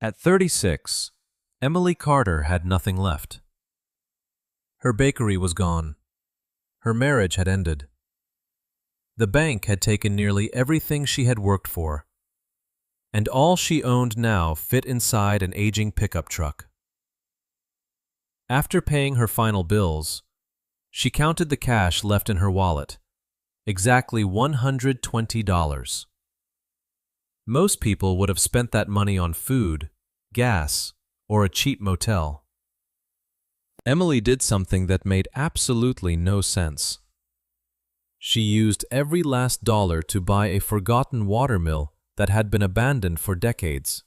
At 36, Emily Carter had nothing left. Her bakery was gone. Her marriage had ended. The bank had taken nearly everything she had worked for, and all she owned now fit inside an aging pickup truck. After paying her final bills, she counted the cash left in her wallet, exactly $120. Most people would have spent that money on food, gas, or a cheap motel. Emily did something that made absolutely no sense. She used every last dollar to buy a forgotten watermill that had been abandoned for decades.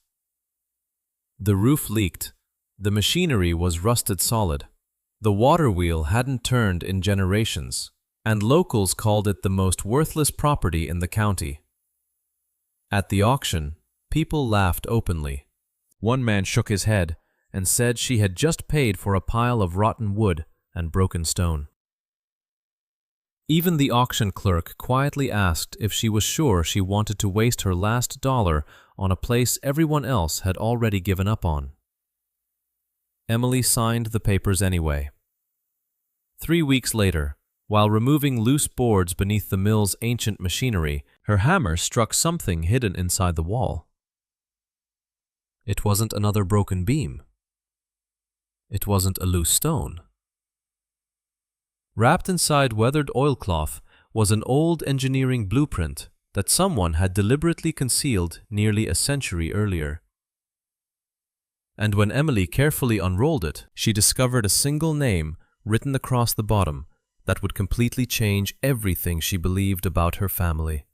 The roof leaked, the machinery was rusted solid, the water wheel hadn't turned in generations, and locals called it the most worthless property in the county. At the auction, people laughed openly. One man shook his head and said she had just paid for a pile of rotten wood and broken stone. Even the auction clerk quietly asked if she was sure she wanted to waste her last dollar on a place everyone else had already given up on. Emily signed the papers anyway. 3 weeks later, while removing loose boards beneath the mill's ancient machinery, her hammer struck something hidden inside the wall. It wasn't another broken beam. It wasn't a loose stone. Wrapped inside weathered oilcloth was an old engineering blueprint that someone had deliberately concealed nearly a century earlier. And when Emily carefully unrolled it, she discovered a single name written across the bottom that would completely change everything she believed about her family.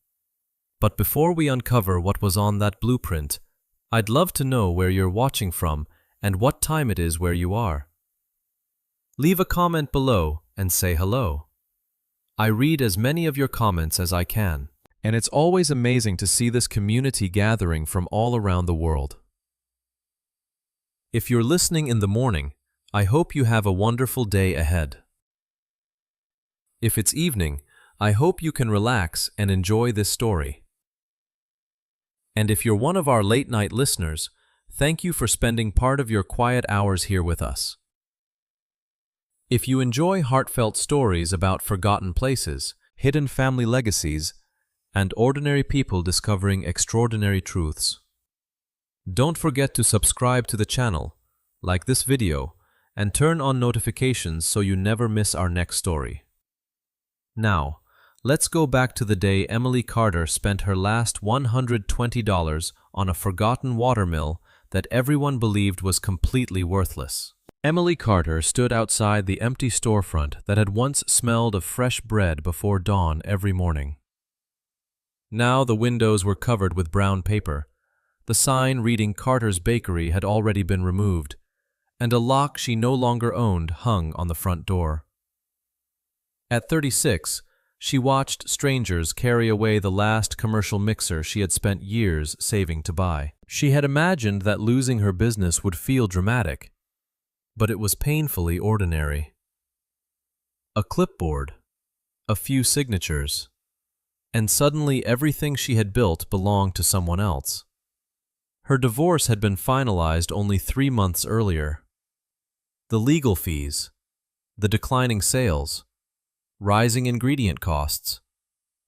But before we uncover what was on that blueprint, I'd love to know where you're watching from and what time it is where you are. Leave a comment below and say hello. I read as many of your comments as I can, and it's always amazing to see this community gathering from all around the world. If you're listening in the morning, I hope you have a wonderful day ahead. If it's evening, I hope you can relax and enjoy this story. And if you're one of our late-night listeners, thank you for spending part of your quiet hours here with us. If you enjoy heartfelt stories about forgotten places, hidden family legacies, and ordinary people discovering extraordinary truths, don't forget to subscribe to the channel, like this video, and turn on notifications so you never miss our next story. Now, let's go back to the day Emily Carter spent her last $120 on a forgotten watermill that everyone believed was completely worthless. Emily Carter stood outside the empty storefront that had once smelled of fresh bread before dawn every morning. Now the windows were covered with brown paper. The sign reading Carter's Bakery had already been removed, and a lock she no longer owned hung on the front door. At 36, she watched strangers carry away the last commercial mixer she had spent years saving to buy. She had imagined that losing her business would feel dramatic, but it was painfully ordinary. A clipboard, a few signatures, and suddenly everything she had built belonged to someone else. Her divorce had been finalized only 3 months earlier. The legal fees, the declining sales, rising ingredient costs,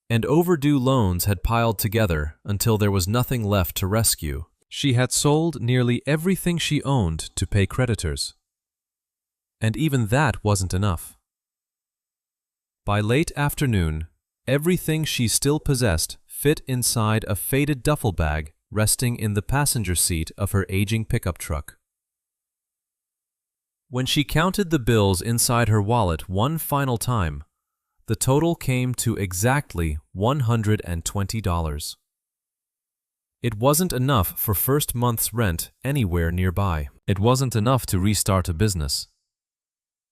and overdue loans had piled together until there was nothing left to rescue. She had sold nearly everything she owned to pay creditors. And even that wasn't enough. By late afternoon, everything she still possessed fit inside a faded duffel bag resting in the passenger seat of her aging pickup truck. When she counted the bills inside her wallet one final time, the total came to exactly $120. It wasn't enough for first month's rent anywhere nearby. It wasn't enough to restart a business.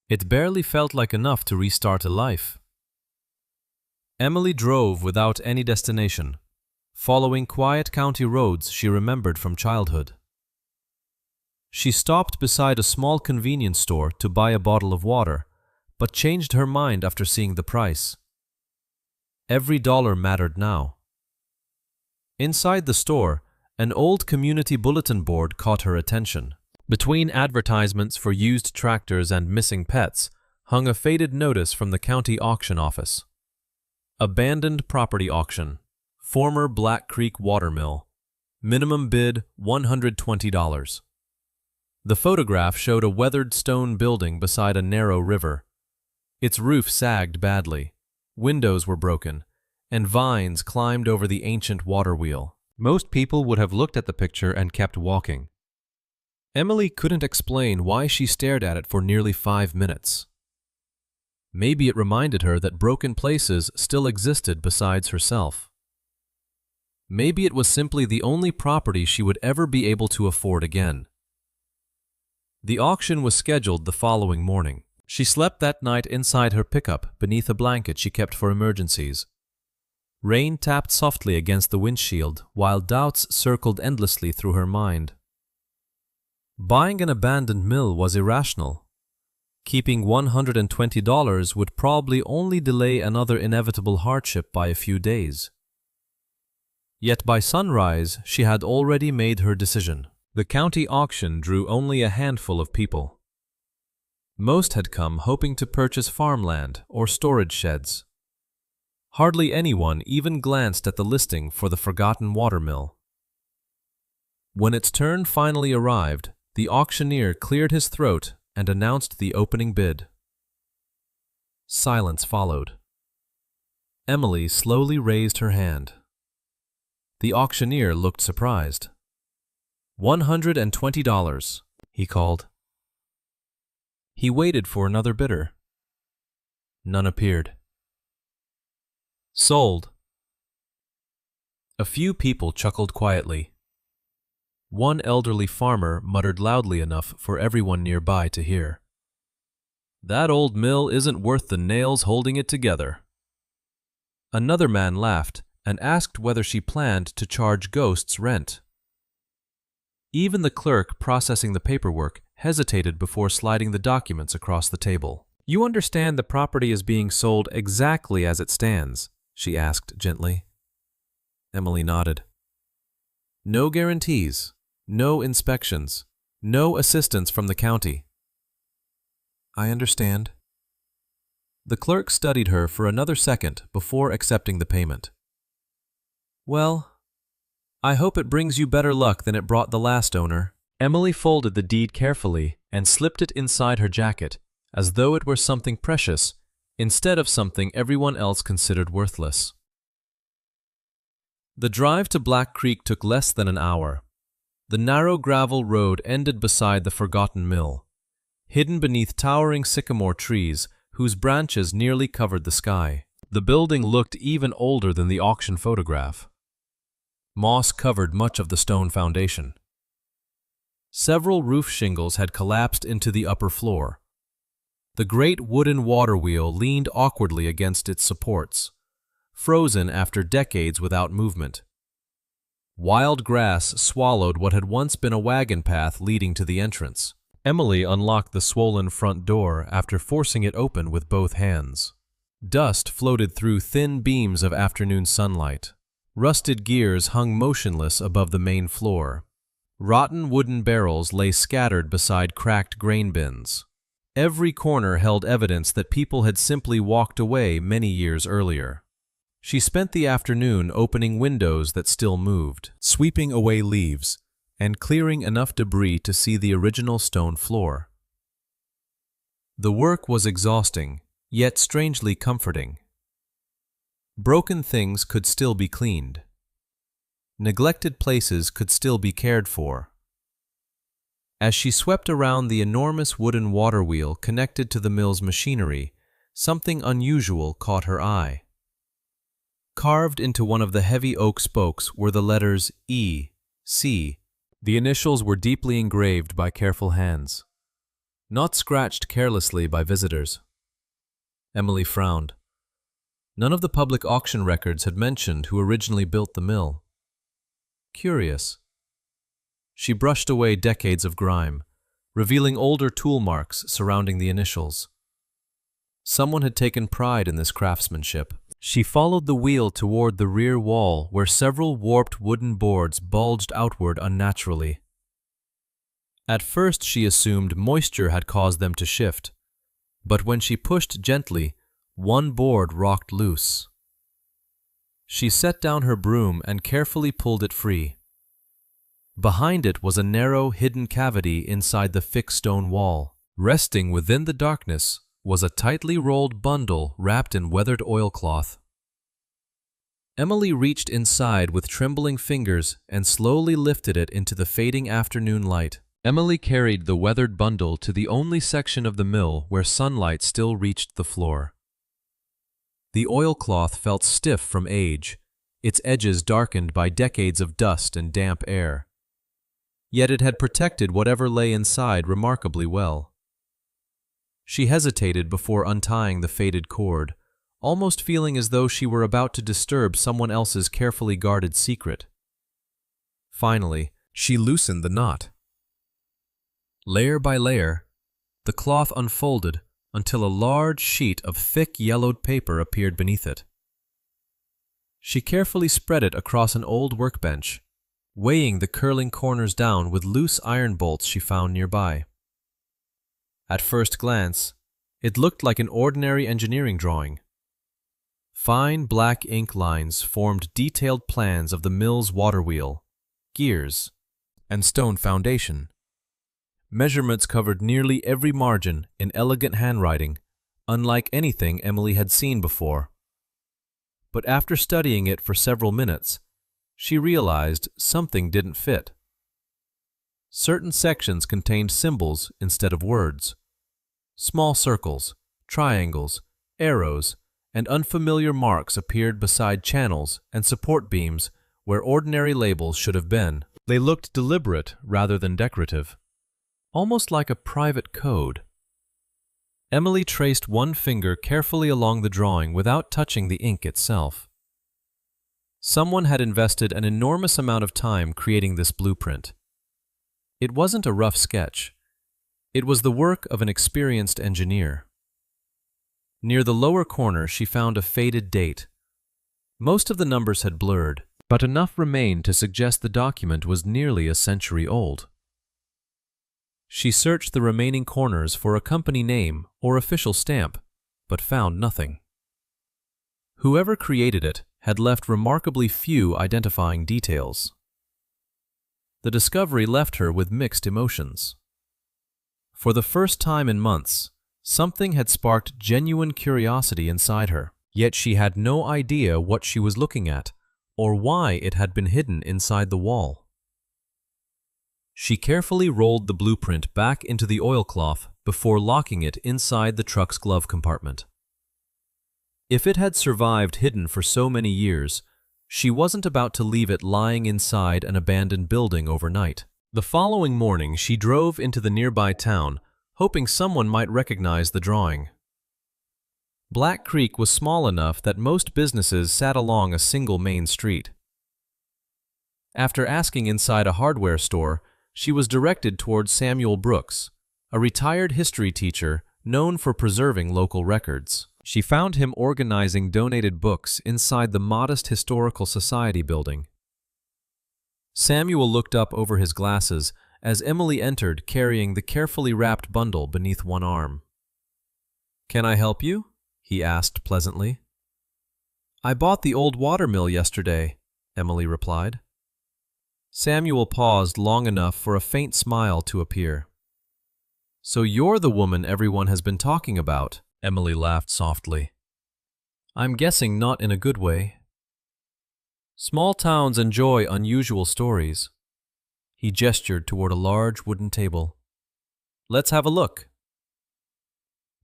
It barely felt like enough to restart a life. Emily drove without any destination, following quiet county roads she remembered from childhood. She stopped beside a small convenience store to buy a bottle of water, but changed her mind after seeing the price. Every dollar mattered now. Inside the store, An old community bulletin board caught her attention. Between advertisements for used tractors and missing pets hung a faded notice from the county auction office. Abandoned property auction. Former Black Creek watermill. Minimum bid $120. The photograph showed a weathered stone building beside a narrow river. Its roof sagged badly, windows were broken, and vines climbed over the ancient water wheel. Most people would have looked at the picture and kept walking. Emily couldn't explain why she stared at it for nearly 5 minutes. Maybe it reminded her that broken places still existed besides herself. Maybe it was simply the only property she would ever be able to afford again. The auction was scheduled the following morning. She slept that night inside her pickup beneath a blanket she kept for emergencies. Rain tapped softly against the windshield while doubts circled endlessly through her mind. Buying an abandoned mill was irrational. Keeping $120 would probably only delay another inevitable hardship by a few days. Yet by sunrise, she had already made her decision. The county auction drew only a handful of people. Most had come hoping to purchase farmland or storage sheds. Hardly anyone even glanced at the listing for the forgotten watermill. When its turn finally arrived, the auctioneer cleared his throat and announced the opening bid. Silence followed. Emily slowly raised her hand. The auctioneer looked surprised. $120, he called. He waited for another bidder. None appeared. Sold. A few people chuckled quietly. One elderly farmer muttered loudly enough for everyone nearby to hear. That old mill isn't worth the nails holding it together. Another man laughed and asked whether she planned to charge ghosts rent. Even the clerk processing the paperwork hesitated before sliding the documents across the table. You understand the property is being sold exactly as it stands, she asked gently. Emily nodded. No guarantees, no inspections, no assistance from the county. I understand. The clerk studied her for another second before accepting the payment. Well, I hope it brings you better luck than it brought the last owner. Emily folded the deed carefully and slipped it inside her jacket, as though it were something precious, instead of something everyone else considered worthless. The drive to Black Creek took less than an hour. The narrow gravel road ended beside the forgotten mill, hidden beneath towering sycamore trees whose branches nearly covered the sky. The building looked even older than the auction photograph. Moss covered much of the stone foundation. Several roof shingles had collapsed into the upper floor. The great wooden water wheel leaned awkwardly against its supports, frozen after decades without movement. Wild grass swallowed what had once been a wagon path leading to the entrance. Emily unlocked the swollen front door after forcing it open with both hands. Dust floated through thin beams of afternoon sunlight. Rusted gears hung motionless above the main floor. Rotten wooden barrels lay scattered beside cracked grain bins. Every corner held evidence that people had simply walked away many years earlier. She spent the afternoon opening windows that still moved, sweeping away leaves, and clearing enough debris to see the original stone floor. The work was exhausting, yet strangely comforting. Broken things could still be cleaned. Neglected places could still be cared for. As she swept around the enormous wooden water wheel connected to the mill's machinery, something unusual caught her eye. Carved into one of the heavy oak spokes were the letters E, C. The initials were deeply engraved by careful hands, not scratched carelessly by visitors. Emily frowned. None of the public auction records had mentioned who originally built the mill. Curious. She brushed away decades of grime, revealing older tool marks surrounding the initials. Someone had taken pride in this craftsmanship. She followed the wheel toward the rear wall where several warped wooden boards bulged outward unnaturally. At first she assumed moisture had caused them to shift, but when she pushed gently, one board rocked loose. She set down her broom and carefully pulled it free. Behind it was a narrow, hidden cavity inside the thick stone wall. Resting within the darkness was a tightly rolled bundle wrapped in weathered oilcloth. Emily reached inside with trembling fingers and slowly lifted it into the fading afternoon light. Emily carried the weathered bundle to the only section of the mill where sunlight still reached the floor. The oilcloth felt stiff from age, its edges darkened by decades of dust and damp air. Yet it had protected whatever lay inside remarkably well. She hesitated before untying the faded cord, almost feeling as though she were about to disturb someone else's carefully guarded secret. Finally, she loosened the knot. Layer by layer, the cloth unfolded until a large sheet of thick yellowed paper appeared beneath it. She carefully spread it across an old workbench, weighing the curling corners down with loose iron bolts she found nearby. At first glance, it looked like an ordinary engineering drawing. Fine black ink lines formed detailed plans of the mill's water wheel, gears, and stone foundation. Measurements covered nearly every margin in elegant handwriting, unlike anything Emily had seen before. But after studying it for several minutes, she realized something didn't fit. Certain sections contained symbols instead of words. Small circles, triangles, arrows, and unfamiliar marks appeared beside channels and support beams where ordinary labels should have been. They looked deliberate rather than decorative, almost like a private code. Emily traced one finger carefully along the drawing without touching the ink itself. Someone had invested an enormous amount of time creating this blueprint. It wasn't a rough sketch. It was the work of an experienced engineer. Near the lower corner, she found a faded date. Most of the numbers had blurred, but enough remained to suggest the document was nearly a century old. She searched the remaining corners for a company name or official stamp, but found nothing. Whoever created it had left remarkably few identifying details. The discovery left her with mixed emotions. For the first time in months, something had sparked genuine curiosity inside her, yet she had no idea what she was looking at or why it had been hidden inside the wall. She carefully rolled the blueprint back into the oilcloth before locking it inside the truck's glove compartment. If it had survived hidden for so many years, she wasn't about to leave it lying inside an abandoned building overnight. The following morning, she drove into the nearby town, hoping someone might recognize the drawing. Black Creek was small enough that most businesses sat along a single main street. After asking inside a hardware store, she was directed towards Samuel Brooks, a retired history teacher known for preserving local records. She found him organizing donated books inside the modest Historical Society building. Samuel looked up over his glasses as Emily entered, carrying the carefully wrapped bundle beneath one arm. "Can I help you?" he asked pleasantly. "I bought the old watermill yesterday," Emily replied. Samuel paused long enough for a faint smile to appear. "So you're the woman everyone has been talking about," Emily laughed softly. "I'm guessing not in a good way." Small towns enjoy unusual stories. He gestured toward a large wooden table. "Let's have a look."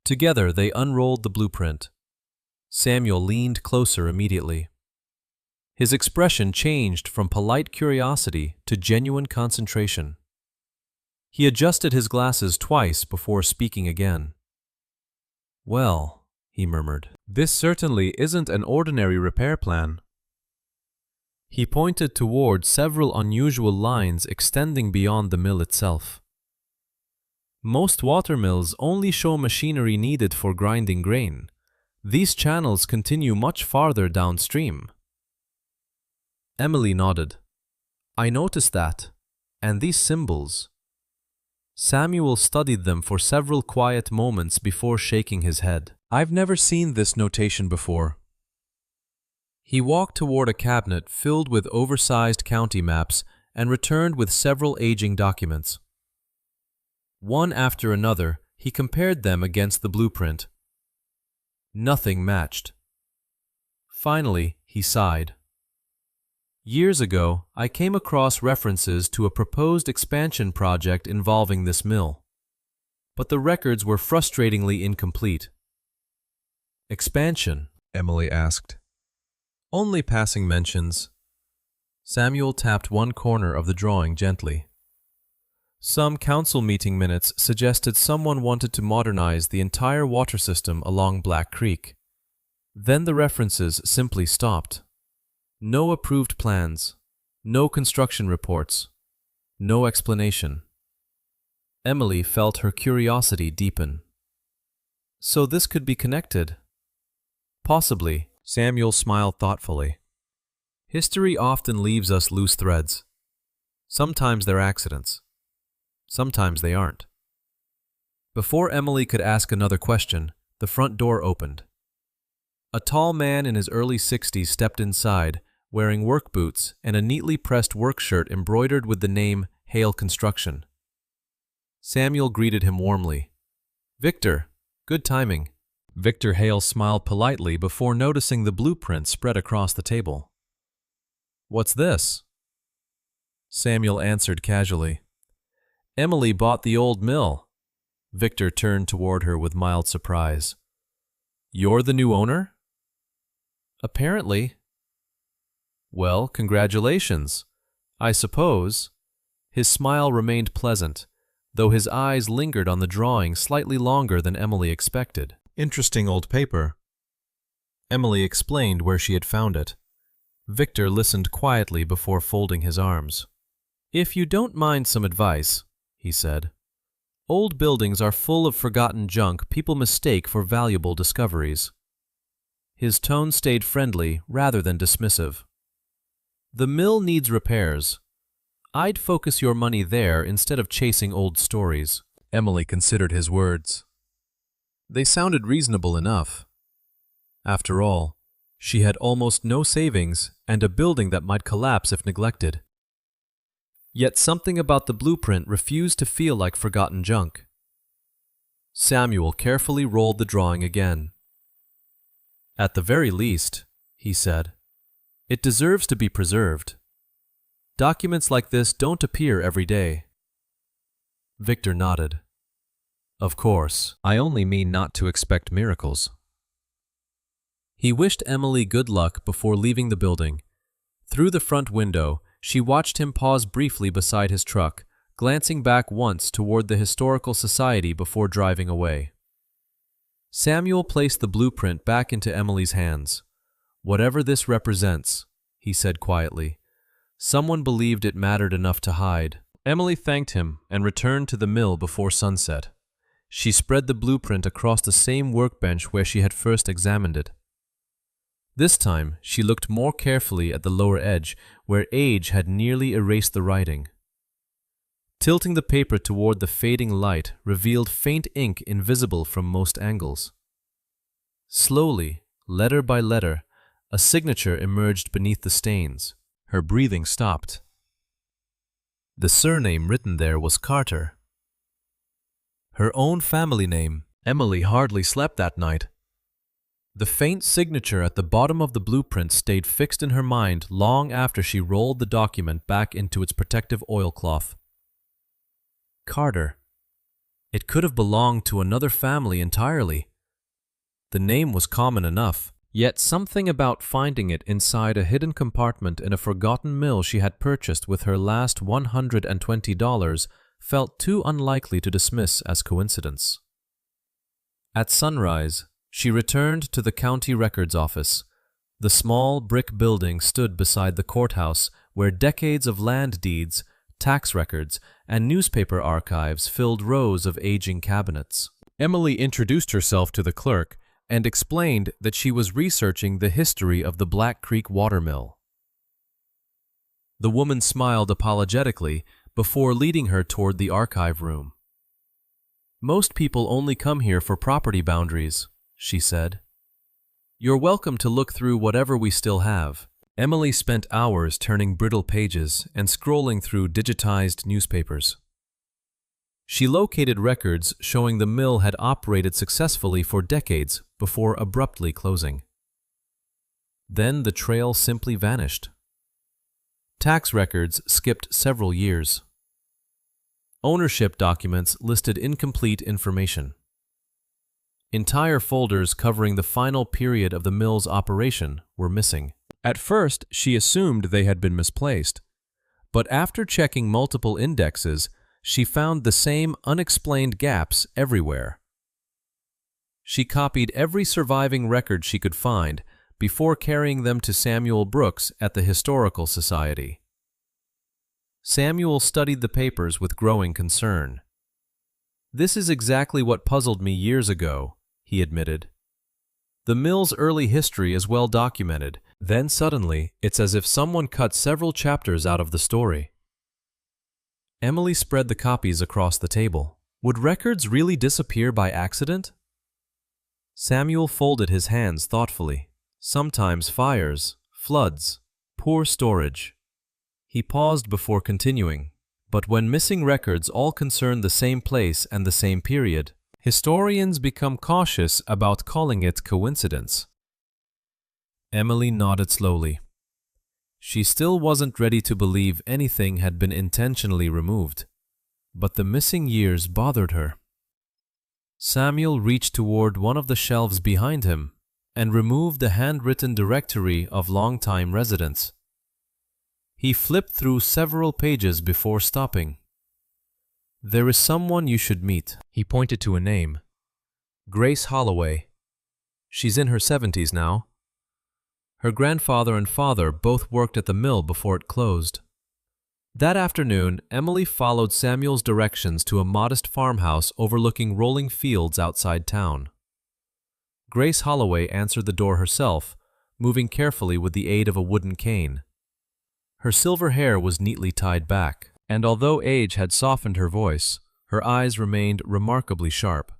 Together they unrolled the blueprint. Samuel leaned closer immediately. His expression changed from polite curiosity to genuine concentration. He adjusted his glasses twice before speaking again. "Well," he murmured, "this certainly isn't an ordinary repair plan." He pointed toward several unusual lines extending beyond the mill itself. Most watermills only show machinery needed for grinding grain. These channels continue much farther downstream. Emily nodded. I noticed that. And these symbols. Samuel studied them for several quiet moments before shaking his head. I've never seen this notation before. He walked toward a cabinet filled with oversized county maps and returned with several aging documents. One after another, he compared them against the blueprint. Nothing matched. Finally, he sighed. Years ago, I came across references to a proposed expansion project involving this mill, but the records were frustratingly incomplete. Expansion? Emily asked. Only passing mentions. Samuel tapped one corner of the drawing gently. Some council meeting minutes suggested someone wanted to modernize the entire water system along Black Creek. Then the references simply stopped. No approved plans, no construction reports, no explanation. Emily felt her curiosity deepen. So this could be connected? Possibly, Samuel smiled thoughtfully. History often leaves us loose threads. Sometimes they're accidents. Sometimes they aren't. Before Emily could ask another question, the front door opened. A tall man in his early 60s stepped inside, wearing work boots and a neatly pressed work shirt embroidered with the name Hale Construction. Samuel greeted him warmly. Victor, good timing. Victor Hale smiled politely before noticing the blueprint spread across the table. What's this? Samuel answered casually. Emily bought the old mill. Victor turned toward her with mild surprise. You're the new owner? Apparently. Well, congratulations. I suppose. His smile remained pleasant, though his eyes lingered on the drawing slightly longer than Emily expected. Interesting old paper. Emily explained where she had found it. Victor listened quietly before folding his arms. If you don't mind some advice, he said. Old buildings are full of forgotten junk people mistake for valuable discoveries. His tone stayed friendly rather than dismissive. The mill needs repairs. I'd focus your money there instead of chasing old stories. Emily considered his words. They sounded reasonable enough. After all, she had almost no savings and a building that might collapse if neglected. Yet something about the blueprint refused to feel like forgotten junk. Samuel carefully rolled the drawing again. At the very least, he said, it deserves to be preserved. Documents like this don't appear every day. Victor nodded. Of course, I only mean not to expect miracles. He wished Emily good luck before leaving the building. Through the front window, she watched him pause briefly beside his truck, glancing back once toward the Historical Society before driving away. Samuel placed the blueprint back into Emily's hands. Whatever this represents, he said quietly, someone believed it mattered enough to hide. Emily thanked him and returned to the mill before sunset. She spread the blueprint across the same workbench where she had first examined it. This time, she looked more carefully at the lower edge, where age had nearly erased the writing. Tilting the paper toward the fading light revealed faint ink invisible from most angles. Slowly, letter by letter, a signature emerged beneath the stains. Her breathing stopped. The surname written there was Carter. Her own family name. Emily hardly slept that night. The faint signature at the bottom of the blueprint stayed fixed in her mind long after she rolled the document back into its protective oilcloth. Carter. It could have belonged to another family entirely. The name was common enough, yet something about finding it inside a hidden compartment in a forgotten mill she had purchased with her last $120 felt too unlikely to dismiss as coincidence. At sunrise, she returned to the county records office. The small brick building stood beside the courthouse where decades of land deeds, tax records, and newspaper archives filled rows of aging cabinets. Emily introduced herself to the clerk and explained that she was researching the history of the Black Creek water mill. The woman smiled apologetically before leading her toward the archive room. "Most people only come here for property boundaries," she said. "You're welcome to look through whatever we still have." Emily spent hours turning brittle pages and scrolling through digitized newspapers. She located records showing the mill had operated successfully for decades before abruptly closing. Then the trail simply vanished. Tax records skipped several years. Ownership documents listed incomplete information. Entire folders covering the final period of the mill's operation were missing. At first, she assumed they had been misplaced, but after checking multiple indexes, she found the same unexplained gaps everywhere. She copied every surviving record she could find before carrying them to Samuel Brooks at the Historical Society. Samuel studied the papers with growing concern. "This is exactly what puzzled me years ago," he admitted. "The mill's early history is well documented, then suddenly it's as if someone cut several chapters out of the story." Emily spread the copies across the table. Would records really disappear by accident? Samuel folded his hands thoughtfully. Sometimes fires, floods, poor storage. He paused before continuing. But when missing records all concern the same place and the same period, historians become cautious about calling it coincidence. Emily nodded slowly. She still wasn't ready to believe anything had been intentionally removed, but the missing years bothered her. Samuel reached toward one of the shelves behind him and removed the handwritten directory of longtime residents. He flipped through several pages before stopping. "There is someone you should meet." He pointed to a name. "Grace Holloway. She's in her 70s now. Her grandfather and father both worked at the mill before it closed." That afternoon, Emily followed Samuel's directions to a modest farmhouse overlooking rolling fields outside town. Grace Holloway answered the door herself, moving carefully with the aid of a wooden cane. Her silver hair was neatly tied back, and although age had softened her voice, her eyes remained remarkably sharp.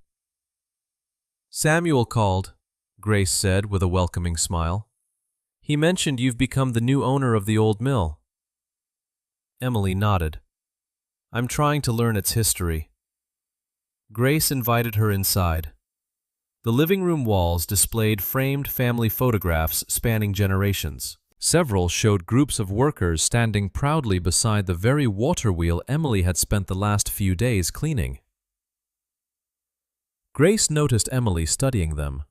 "Samuel called," Grace said with a welcoming smile. "He mentioned you've become the new owner of the old mill." Emily nodded. "I'm trying to learn its history." Grace invited her inside. The living room walls displayed framed family photographs spanning generations. Several showed groups of workers standing proudly beside the very water wheel Emily had spent the last few days cleaning. Grace noticed Emily studying them.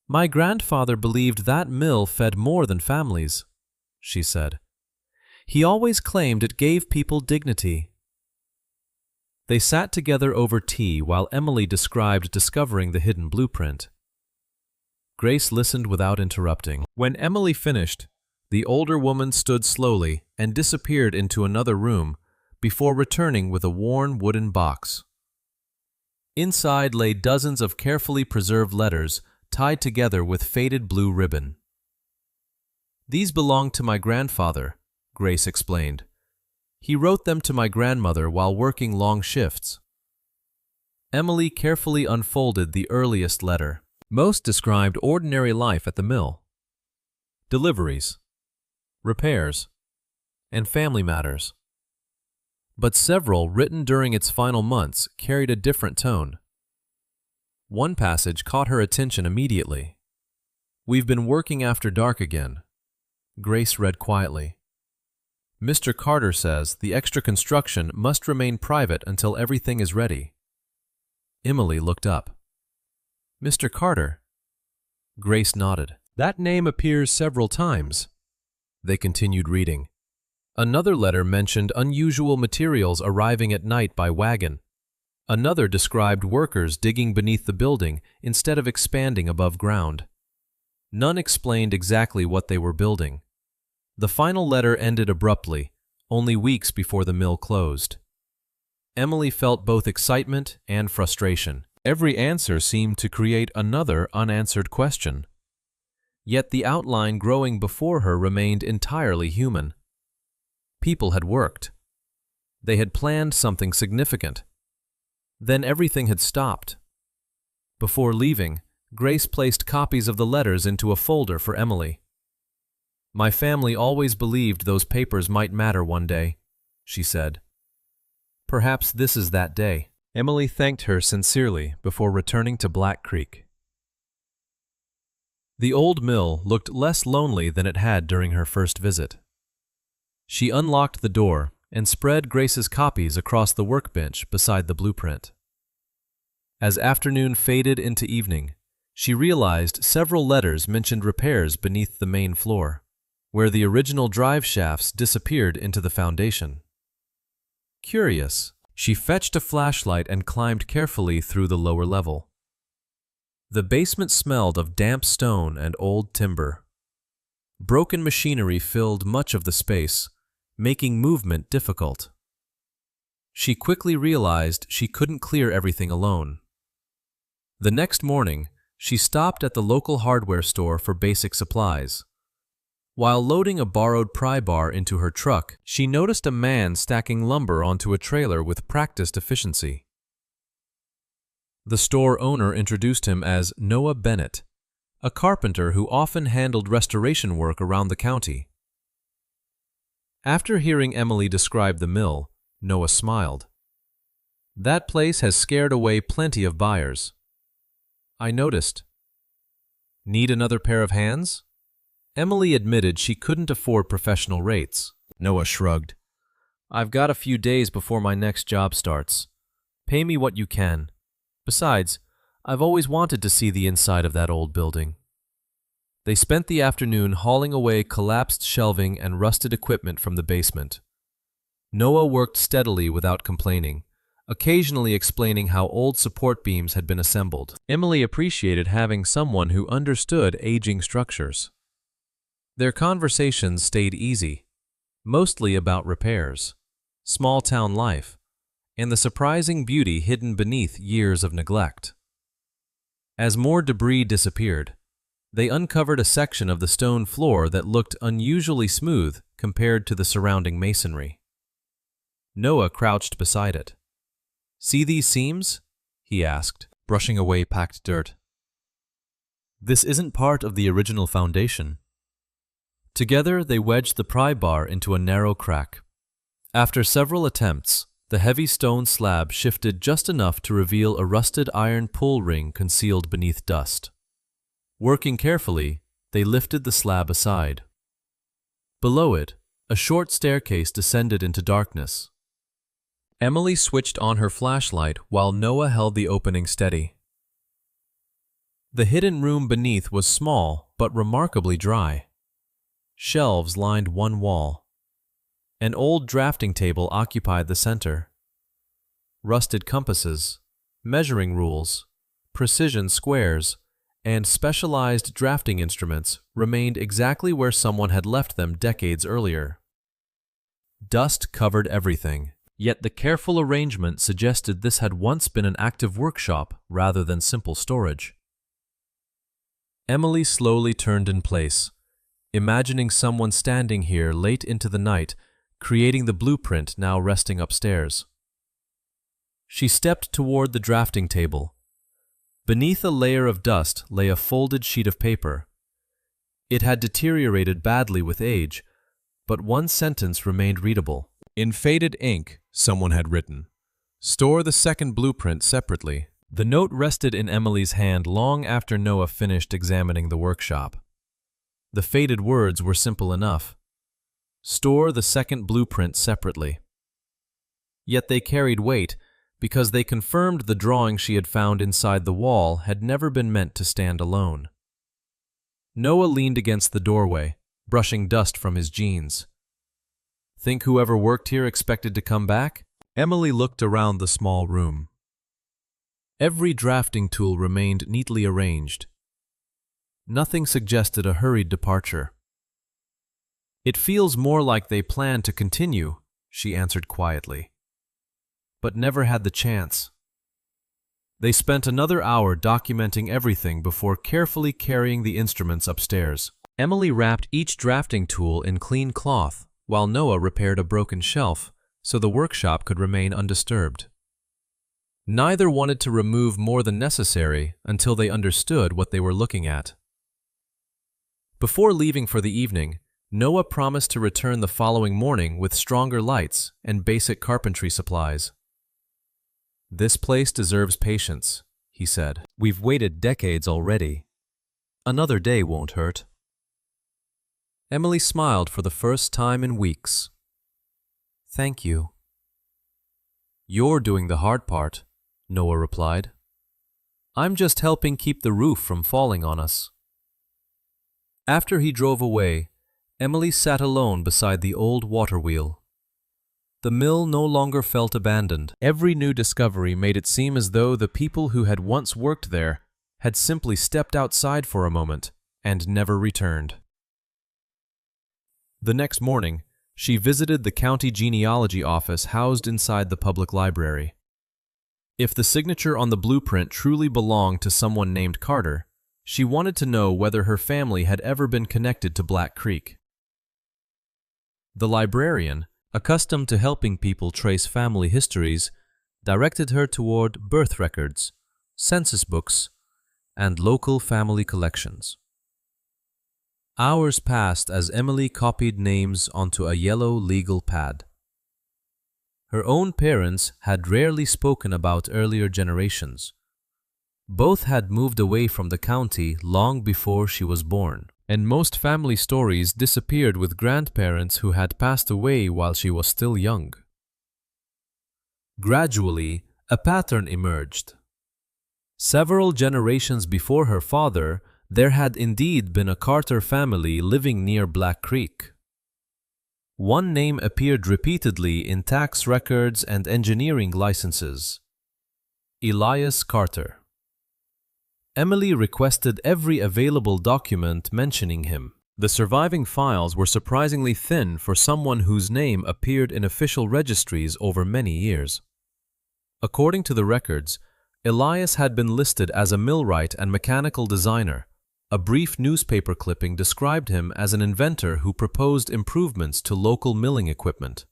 "My grandfather believed that mill fed more than families," she said. "He always claimed it gave people dignity." They sat together over tea while Emily described discovering the hidden blueprint. Grace listened without interrupting. When Emily finished, the older woman stood slowly and disappeared into another room before returning with a worn wooden box. Inside lay dozens of carefully preserved letters tied together with faded blue ribbon. "These belong to my grandfather," Grace explained. "He wrote them to my grandmother while working long shifts." Emily carefully unfolded the earliest letter. Most described ordinary life at the mill. Deliveries, repairs, and family matters. But several written during its final months carried a different tone. One passage caught her attention immediately. "We've been working after dark again," Grace read quietly. "Mr. Carter says the extra construction must remain private until everything is ready." Emily looked up. "Mr. Carter?" Grace nodded. "That name appears several times." They continued reading. Another letter mentioned unusual materials arriving at night by wagon. Another described workers digging beneath the building instead of expanding above ground. None explained exactly what they were building. The final letter ended abruptly, only weeks before the mill closed. Emily felt both excitement and frustration. Every answer seemed to create another unanswered question. Yet the outline growing before her remained entirely human. People had worked. They had planned something significant. Then everything had stopped. Before leaving, Grace placed copies of the letters into a folder for Emily. "My family always believed those papers might matter one day," she said. "Perhaps this is that day." Emily thanked her sincerely before returning to Black Creek. The old mill looked less lonely than it had during her first visit. She unlocked the door and spread Grace's copies across the workbench beside the blueprint. As afternoon faded into evening, she realized several letters mentioned repairs beneath the main floor, where the original drive shafts disappeared into the foundation. Curious, she fetched a flashlight and climbed carefully through the lower level. The basement smelled of damp stone and old timber. Broken machinery filled much of the space, making movement difficult. She quickly realized she couldn't clear everything alone. The next morning, she stopped at the local hardware store for basic supplies. While loading a borrowed pry bar into her truck, she noticed a man stacking lumber onto a trailer with practiced efficiency. The store owner introduced him as Noah Bennett, a carpenter who often handled restoration work around the county. After hearing Emily describe the mill, Noah smiled. "That place has scared away plenty of buyers. I noticed." "Need another pair of hands?" Emily admitted she couldn't afford professional rates. Noah shrugged. "I've got a few days before my next job starts. Pay me what you can. Besides, I've always wanted to see the inside of that old building." They spent the afternoon hauling away collapsed shelving and rusted equipment from the basement. Noah worked steadily without complaining, occasionally explaining how old support beams had been assembled. Emily appreciated having someone who understood aging structures. Their conversations stayed easy, mostly about repairs, small-town life, and the surprising beauty hidden beneath years of neglect. As more debris disappeared, they uncovered a section of the stone floor that looked unusually smooth compared to the surrounding masonry. Noah crouched beside it. "See these seams?" he asked, brushing away packed dirt. "This isn't part of the original foundation." Together, they wedged the pry bar into a narrow crack. After several attempts, the heavy stone slab shifted just enough to reveal a rusted iron pull ring concealed beneath dust. Working carefully, they lifted the slab aside. Below it, a short staircase descended into darkness. Emily switched on her flashlight while Noah held the opening steady. The hidden room beneath was small but remarkably dry. Shelves lined one wall. An old drafting table occupied the center. Rusted compasses, measuring rules, precision squares, and specialized drafting instruments remained exactly where someone had left them decades earlier. Dust covered everything, yet the careful arrangement suggested this had once been an active workshop rather than simple storage. Emily slowly turned in place, imagining someone standing here late into the night, creating the blueprint now resting upstairs. She stepped toward the drafting table. Beneath a layer of dust lay a folded sheet of paper. It had deteriorated badly with age, but one sentence remained readable. In faded ink, someone had written, "Store the second blueprint separately." The note rested in Emily's hand long after Noah finished examining the workshop. The faded words were simple enough. Store the second blueprint separately. Yet they carried weight because they confirmed the drawing she had found inside the wall had never been meant to stand alone. Noah leaned against the doorway, brushing dust from his jeans. "Think whoever worked here expected to come back?" Emily looked around the small room. Every drafting tool remained neatly arranged. Nothing suggested a hurried departure. "It feels more like they plan to continue," she answered quietly. But never had the chance. They spent another hour documenting everything before carefully carrying the instruments upstairs. Emily wrapped each drafting tool in clean cloth, while Noah repaired a broken shelf so the workshop could remain undisturbed. Neither wanted to remove more than necessary until they understood what they were looking at. Before leaving for the evening, Noah promised to return the following morning with stronger lights and basic carpentry supplies. "This place deserves patience," he said. "We've waited decades already. Another day won't hurt." Emily smiled for the first time in weeks. "Thank you." "You're doing the hard part," Noah replied. "I'm just helping keep the roof from falling on us." After he drove away, Emily sat alone beside the old water wheel. The mill no longer felt abandoned. Every new discovery made it seem as though the people who had once worked there had simply stepped outside for a moment and never returned. The next morning, she visited the county genealogy office housed inside the public library. If the signature on the blueprint truly belonged to someone named Carter, she wanted to know whether her family had ever been connected to Black Creek. The librarian, accustomed to helping people trace family histories, directed her toward birth records, census books, and local family collections. Hours passed as Emily copied names onto a yellow legal pad. Her own parents had rarely spoken about earlier generations. Both had moved away from the county long before she was born, and most family stories disappeared with grandparents who had passed away while she was still young. Gradually, a pattern emerged. Several generations before her father, there had indeed been a Carter family living near Black Creek. One name appeared repeatedly in tax records and engineering licenses: Elias Carter. Emily requested every available document mentioning him. The surviving files were surprisingly thin for someone whose name appeared in official registries over many years. According to the records, Elias had been listed as a millwright and mechanical designer. A brief newspaper clipping described him as an inventor who proposed improvements to local milling equipment.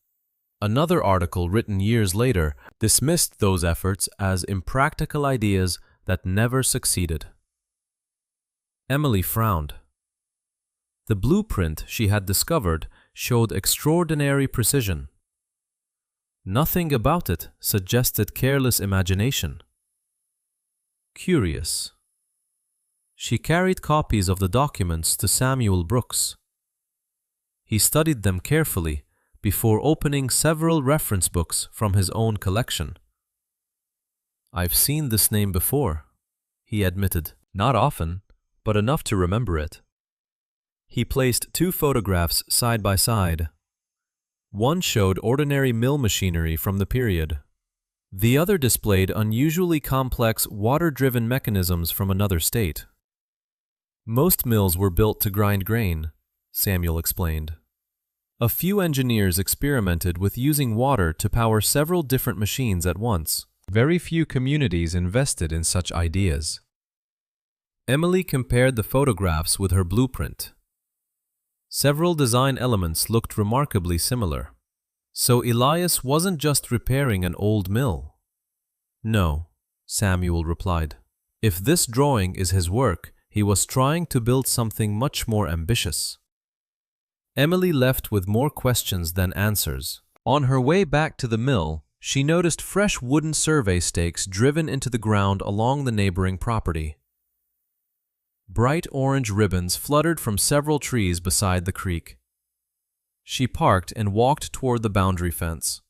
Another article written years later dismissed those efforts as impractical ideas that never succeeded. Emily frowned. The blueprint she had discovered showed extraordinary precision. Nothing about it suggested careless imagination. Curious. She carried copies of the documents to Samuel Brooks. He studied them carefully before opening several reference books from his own collection. "I've seen this name before," he admitted. "Not often, but enough to remember it." He placed two photographs side by side. One showed ordinary mill machinery from the period. The other displayed unusually complex water-driven mechanisms from another state. "Most mills were built to grind grain," Samuel explained. "A few engineers experimented with using water to power several different machines at once. Very few communities invested in such ideas." Emily compared the photographs with her blueprint. Several design elements looked remarkably similar. So Elias wasn't just repairing an old mill. "No," Samuel replied. "If this drawing is his work, he was trying to build something much more ambitious." Emily left with more questions than answers. On her way back to the mill, she noticed fresh wooden survey stakes driven into the ground along the neighboring property. Bright orange ribbons fluttered from several trees beside the creek. She parked and walked toward the boundary fence.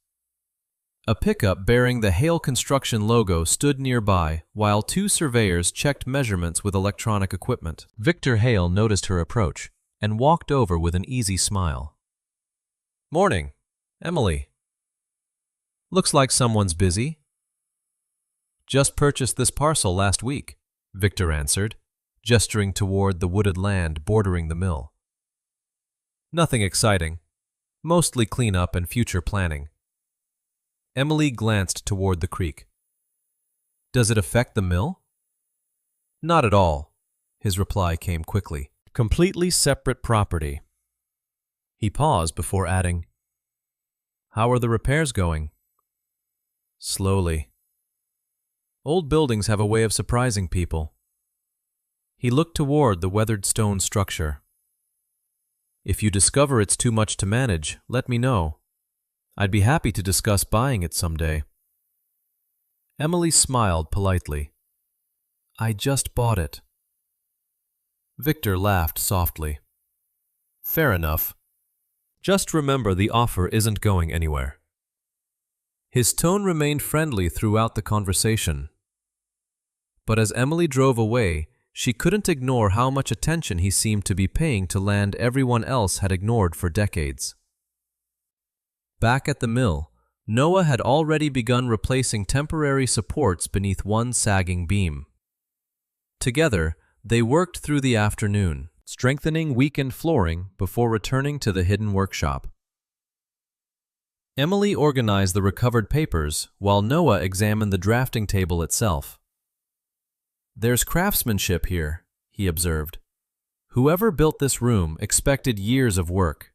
A pickup bearing the Hale Construction logo stood nearby, while two surveyors checked measurements with electronic equipment. Victor Hale noticed her approach and walked over with an easy smile. "Morning, Emily. Looks like someone's busy." "Just purchased this parcel last week," Victor answered, gesturing toward the wooded land bordering the mill. "Nothing exciting. Mostly cleanup and future planning. Emily glanced toward the creek. Does it affect the mill? Not at all, his reply came quickly. Completely separate property. He paused before adding, How are the repairs going? Slowly. Old buildings have a way of surprising people. He looked toward the weathered stone structure. If you discover it's too much to manage, let me know. I'd be happy to discuss buying it someday. Emily smiled politely. I just bought it. Victor laughed softly. Fair enough. Just remember the offer isn't going anywhere. His tone remained friendly throughout the conversation. But as Emily drove away, she couldn't ignore how much attention he seemed to be paying to land everyone else had ignored for decades. Back at the mill, Noah had already begun replacing temporary supports beneath one sagging beam. Together, they worked through the afternoon, strengthening weakened flooring before returning to the hidden workshop. Emily organized the recovered papers while Noah examined the drafting table itself. There's craftsmanship here, he observed. Whoever built this room expected years of work.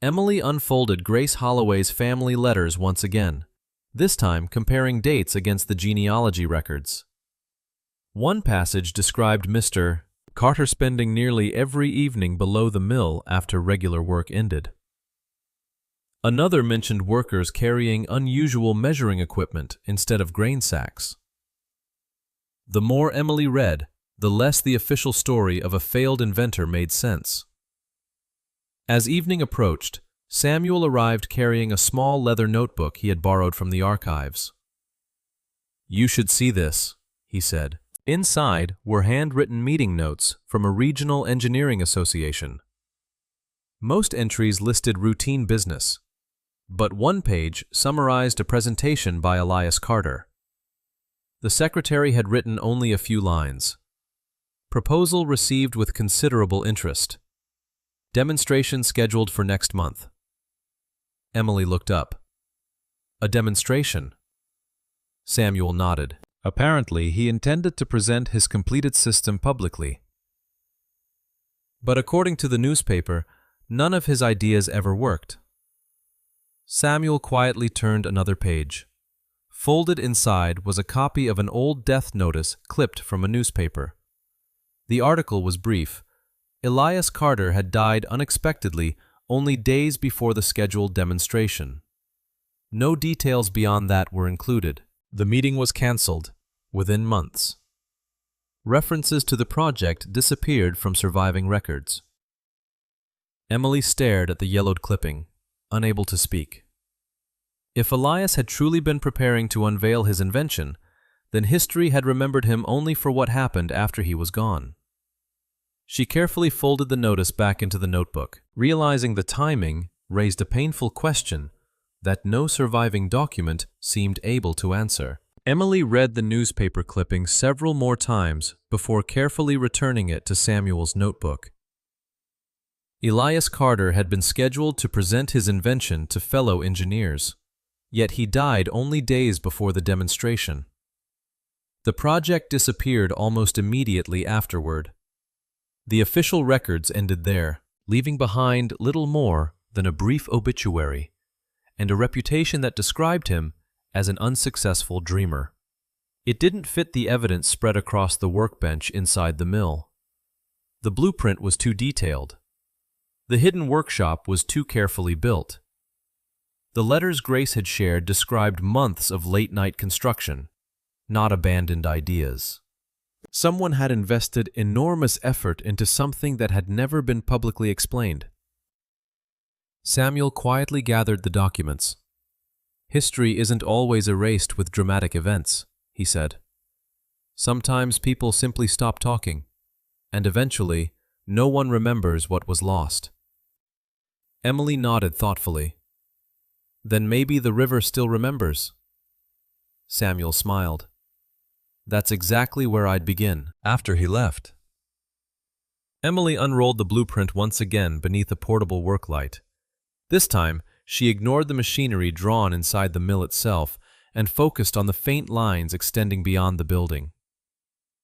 Emily unfolded Grace Holloway's family letters once again, this time comparing dates against the genealogy records. One passage described Mr. Carter spending nearly every evening below the mill after regular work ended. Another mentioned workers carrying unusual measuring equipment instead of grain sacks. The more Emily read, the less the official story of a failed inventor made sense. As evening approached, Samuel arrived carrying a small leather notebook he had borrowed from the archives. You should see this, he said. Inside were handwritten meeting notes from a regional engineering association. Most entries listed routine business, but one page summarized a presentation by Elias Carter. The secretary had written only a few lines. Proposal received with considerable interest. Demonstration scheduled for next month. Emily looked up. A demonstration? Samuel nodded. Apparently, he intended to present his completed system publicly. But according to the newspaper, none of his ideas ever worked. Samuel quietly turned another page. Folded inside was a copy of an old death notice clipped from a newspaper. The article was brief. Elias Carter had died unexpectedly only days before the scheduled demonstration. No details beyond that were included. The meeting was cancelled within months. References to the project disappeared from surviving records. Emily stared at the yellowed clipping, unable to speak. If Elias had truly been preparing to unveil his invention, then history had remembered him only for what happened after he was gone. She carefully folded the notice back into the notebook, realizing the timing raised a painful question that no surviving document seemed able to answer. Emily read the newspaper clipping several more times before carefully returning it to Samuel's notebook. Elias Carter had been scheduled to present his invention to fellow engineers, yet he died only days before the demonstration. The project disappeared almost immediately afterward. The official records ended there, leaving behind little more than a brief obituary and a reputation that described him as an unsuccessful dreamer. It didn't fit the evidence spread across the workbench inside the mill. The blueprint was too detailed. The hidden workshop was too carefully built. The letters Grace had shared described months of late-night construction, not abandoned ideas. Someone had invested enormous effort into something that had never been publicly explained. Samuel quietly gathered the documents. History isn't always erased with dramatic events, he said. Sometimes people simply stop talking, and eventually, no one remembers what was lost. Emily nodded thoughtfully. Then maybe the river still remembers. Samuel smiled. That's exactly where I'd begin, after he left. Emily unrolled the blueprint once again beneath a portable work light. This time, She ignored the machinery drawn inside the mill itself and focused on the faint lines extending beyond the building.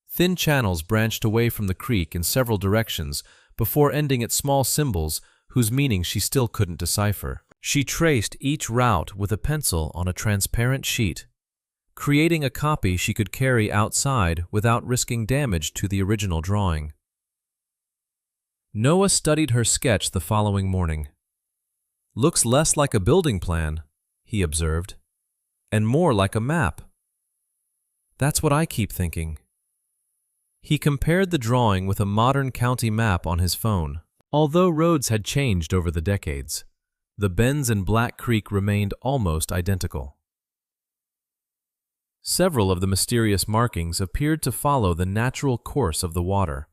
Thin channels branched away from the creek in several directions before ending at small symbols whose meaning she still couldn't decipher. She traced each route with a pencil on a transparent sheet, creating a copy she could carry outside without risking damage to the original drawing. Noah studied her sketch the following morning. "Looks less like a building plan," he observed, "and more like a map." "That's what I keep thinking." He compared the drawing with a modern county map on his phone. Although roads had changed over the decades, the bends in Black Creek remained almost identical. Several of the mysterious markings appeared to follow the natural course of the water.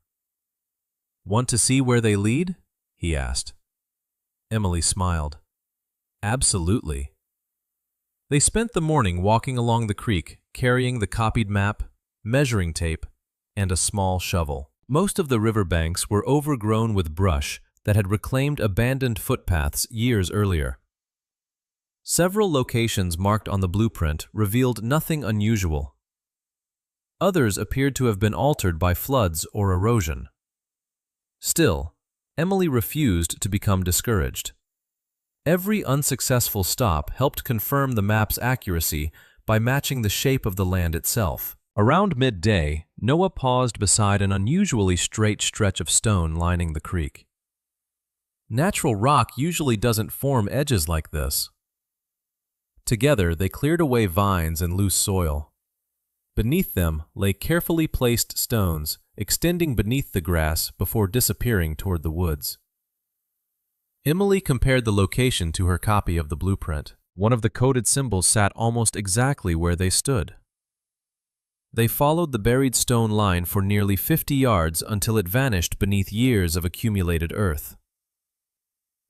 "Want to see where they lead?" he asked. Emily smiled. "Absolutely." They spent the morning walking along the creek, carrying the copied map, measuring tape, and a small shovel. Most of the riverbanks were overgrown with brush that had reclaimed abandoned footpaths years earlier. Several locations marked on the blueprint revealed nothing unusual. Others appeared to have been altered by floods or erosion. Still, Emily refused to become discouraged. Every unsuccessful stop helped confirm the map's accuracy by matching the shape of the land itself. Around midday, Noah paused beside an unusually straight stretch of stone lining the creek. Natural rock usually doesn't form edges like this. Together, they cleared away vines and loose soil. Beneath them lay carefully placed stones, extending beneath the grass before disappearing toward the woods. Emily compared the location to her copy of the blueprint. One of the coded symbols sat almost exactly where they stood. They followed the buried stone line for nearly 50 yards until it vanished beneath years of accumulated earth.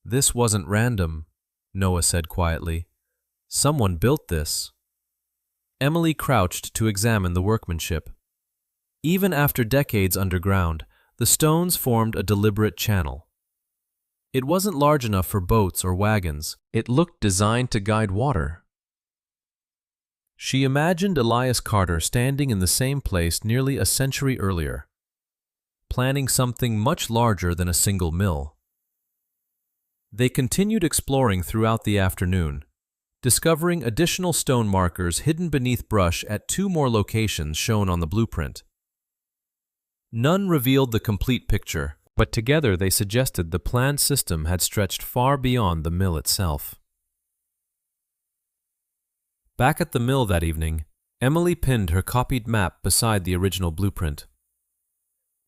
"This wasn't random," Noah said quietly. "Someone built this." Emily crouched to examine the workmanship. Even after decades underground, the stones formed a deliberate channel. It wasn't large enough for boats or wagons. It looked designed to guide water. She imagined Elias Carter standing in the same place nearly a century earlier, planning something much larger than a single mill. They continued exploring throughout the afternoon, discovering additional stone markers hidden beneath brush at 2 more locations shown on the blueprint. None revealed the complete picture, but together they suggested the planned system had stretched far beyond the mill itself. Back at the mill that evening, Emily pinned her copied map beside the original blueprint.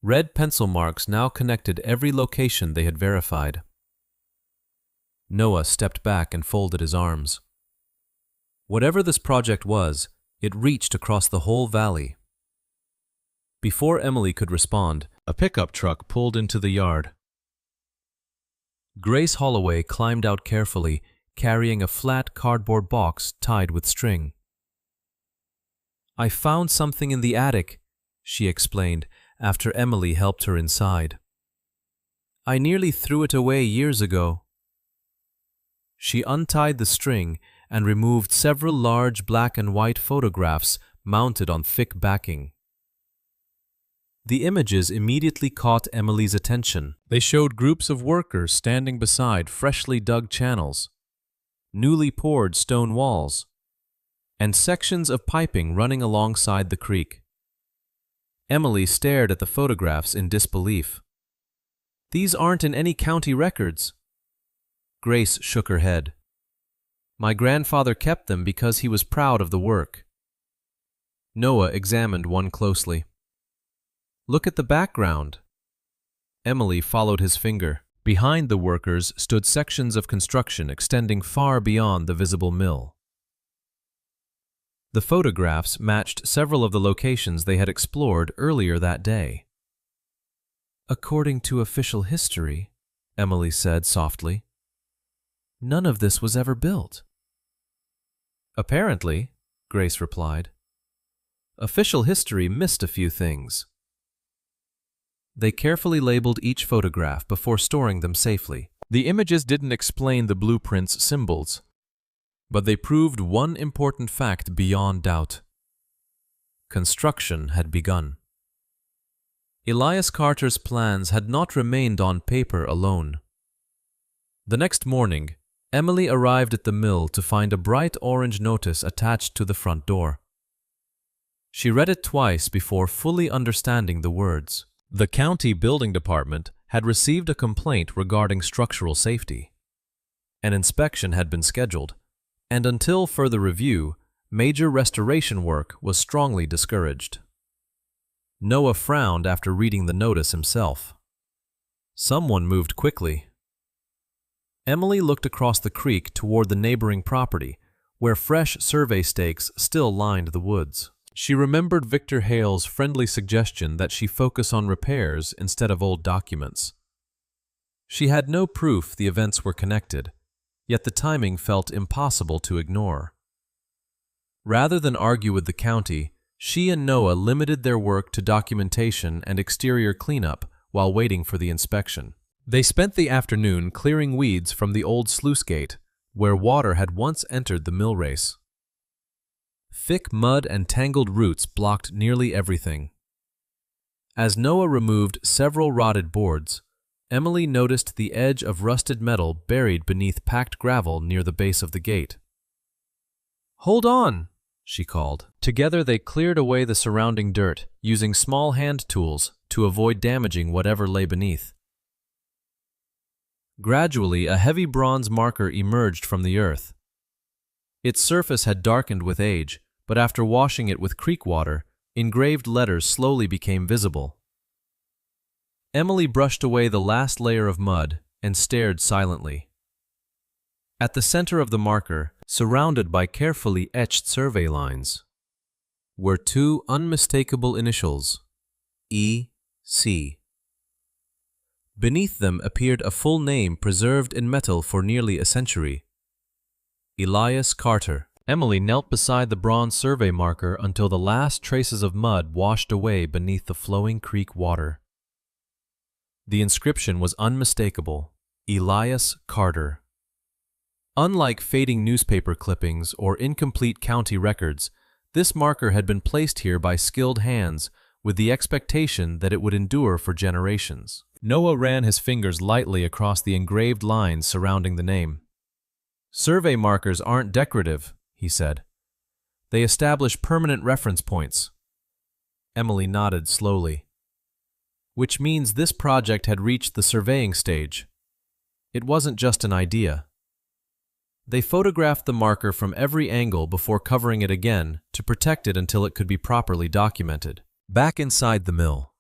Red pencil marks now connected every location they had verified. Noah stepped back and folded his arms. Whatever this project was, it reached across the whole valley. Before Emily could respond, a pickup truck pulled into the yard. Grace Holloway climbed out carefully, carrying a flat cardboard box tied with string. "I found something in the attic," she explained after Emily helped her inside. "I nearly threw it away years ago." She untied the string and removed several large black and white photographs mounted on thick backing. The images immediately caught Emily's attention. They showed groups of workers standing beside freshly dug channels, newly poured stone walls, and sections of piping running alongside the creek. Emily stared at the photographs in disbelief. "These aren't in any county records." Grace shook her head. "My grandfather kept them because he was proud of the work." Noah examined one closely. "Look at the background." Emily followed his finger. Behind the workers stood sections of construction extending far beyond the visible mill. The photographs matched several of the locations they had explored earlier that day. "According to official history," Emily said softly, "none of this was ever built." "Apparently," Grace replied. "Official history missed a few things." They carefully labeled each photograph before storing them safely. The images didn't explain the blueprint's symbols, but they proved one important fact beyond doubt. Construction had begun. Elias Carter's plans had not remained on paper alone. The next morning, Emily arrived at the mill to find a bright orange notice attached to the front door. She read it twice before fully understanding the words. The county building department had received a complaint regarding structural safety. An inspection had been scheduled, and until further review, major restoration work was strongly discouraged. Noah frowned after reading the notice himself. Someone moved quickly. Emily looked across the creek toward the neighboring property, where fresh survey stakes still lined the woods. She remembered Victor Hale's friendly suggestion that she focus on repairs instead of old documents. She had no proof the events were connected, yet the timing felt impossible to ignore. Rather than argue with the county, she and Noah limited their work to documentation and exterior cleanup while waiting for the inspection. They spent the afternoon clearing weeds from the old sluice gate, where water had once entered the mill race. Thick mud and tangled roots blocked nearly everything. As Noah removed several rotted boards, Emily noticed the edge of rusted metal buried beneath packed gravel near the base of the gate. "Hold on!" she called. Together they cleared away the surrounding dirt, using small hand tools to avoid damaging whatever lay beneath. Gradually, a heavy bronze marker emerged from the earth. Its surface had darkened with age, but after washing it with creek water, engraved letters slowly became visible. Emily brushed away the last layer of mud and stared silently. At the center of the marker, surrounded by carefully etched survey lines, were two unmistakable initials, E.C. Beneath them appeared a full name preserved in metal for nearly a century. Elias Carter. Emily knelt beside the bronze survey marker until the last traces of mud washed away beneath the flowing creek water. The inscription was unmistakable: Elias Carter. Unlike fading newspaper clippings or incomplete county records, this marker had been placed here by skilled hands with the expectation that it would endure for generations. Noah ran his fingers lightly across the engraved lines surrounding the name. "Survey markers aren't decorative," he said. "They establish permanent reference points." Emily nodded slowly. "Which means this project had reached the surveying stage. It wasn't just an idea." They photographed the marker from every angle before covering it again to protect it until it could be properly documented. Back inside the mill,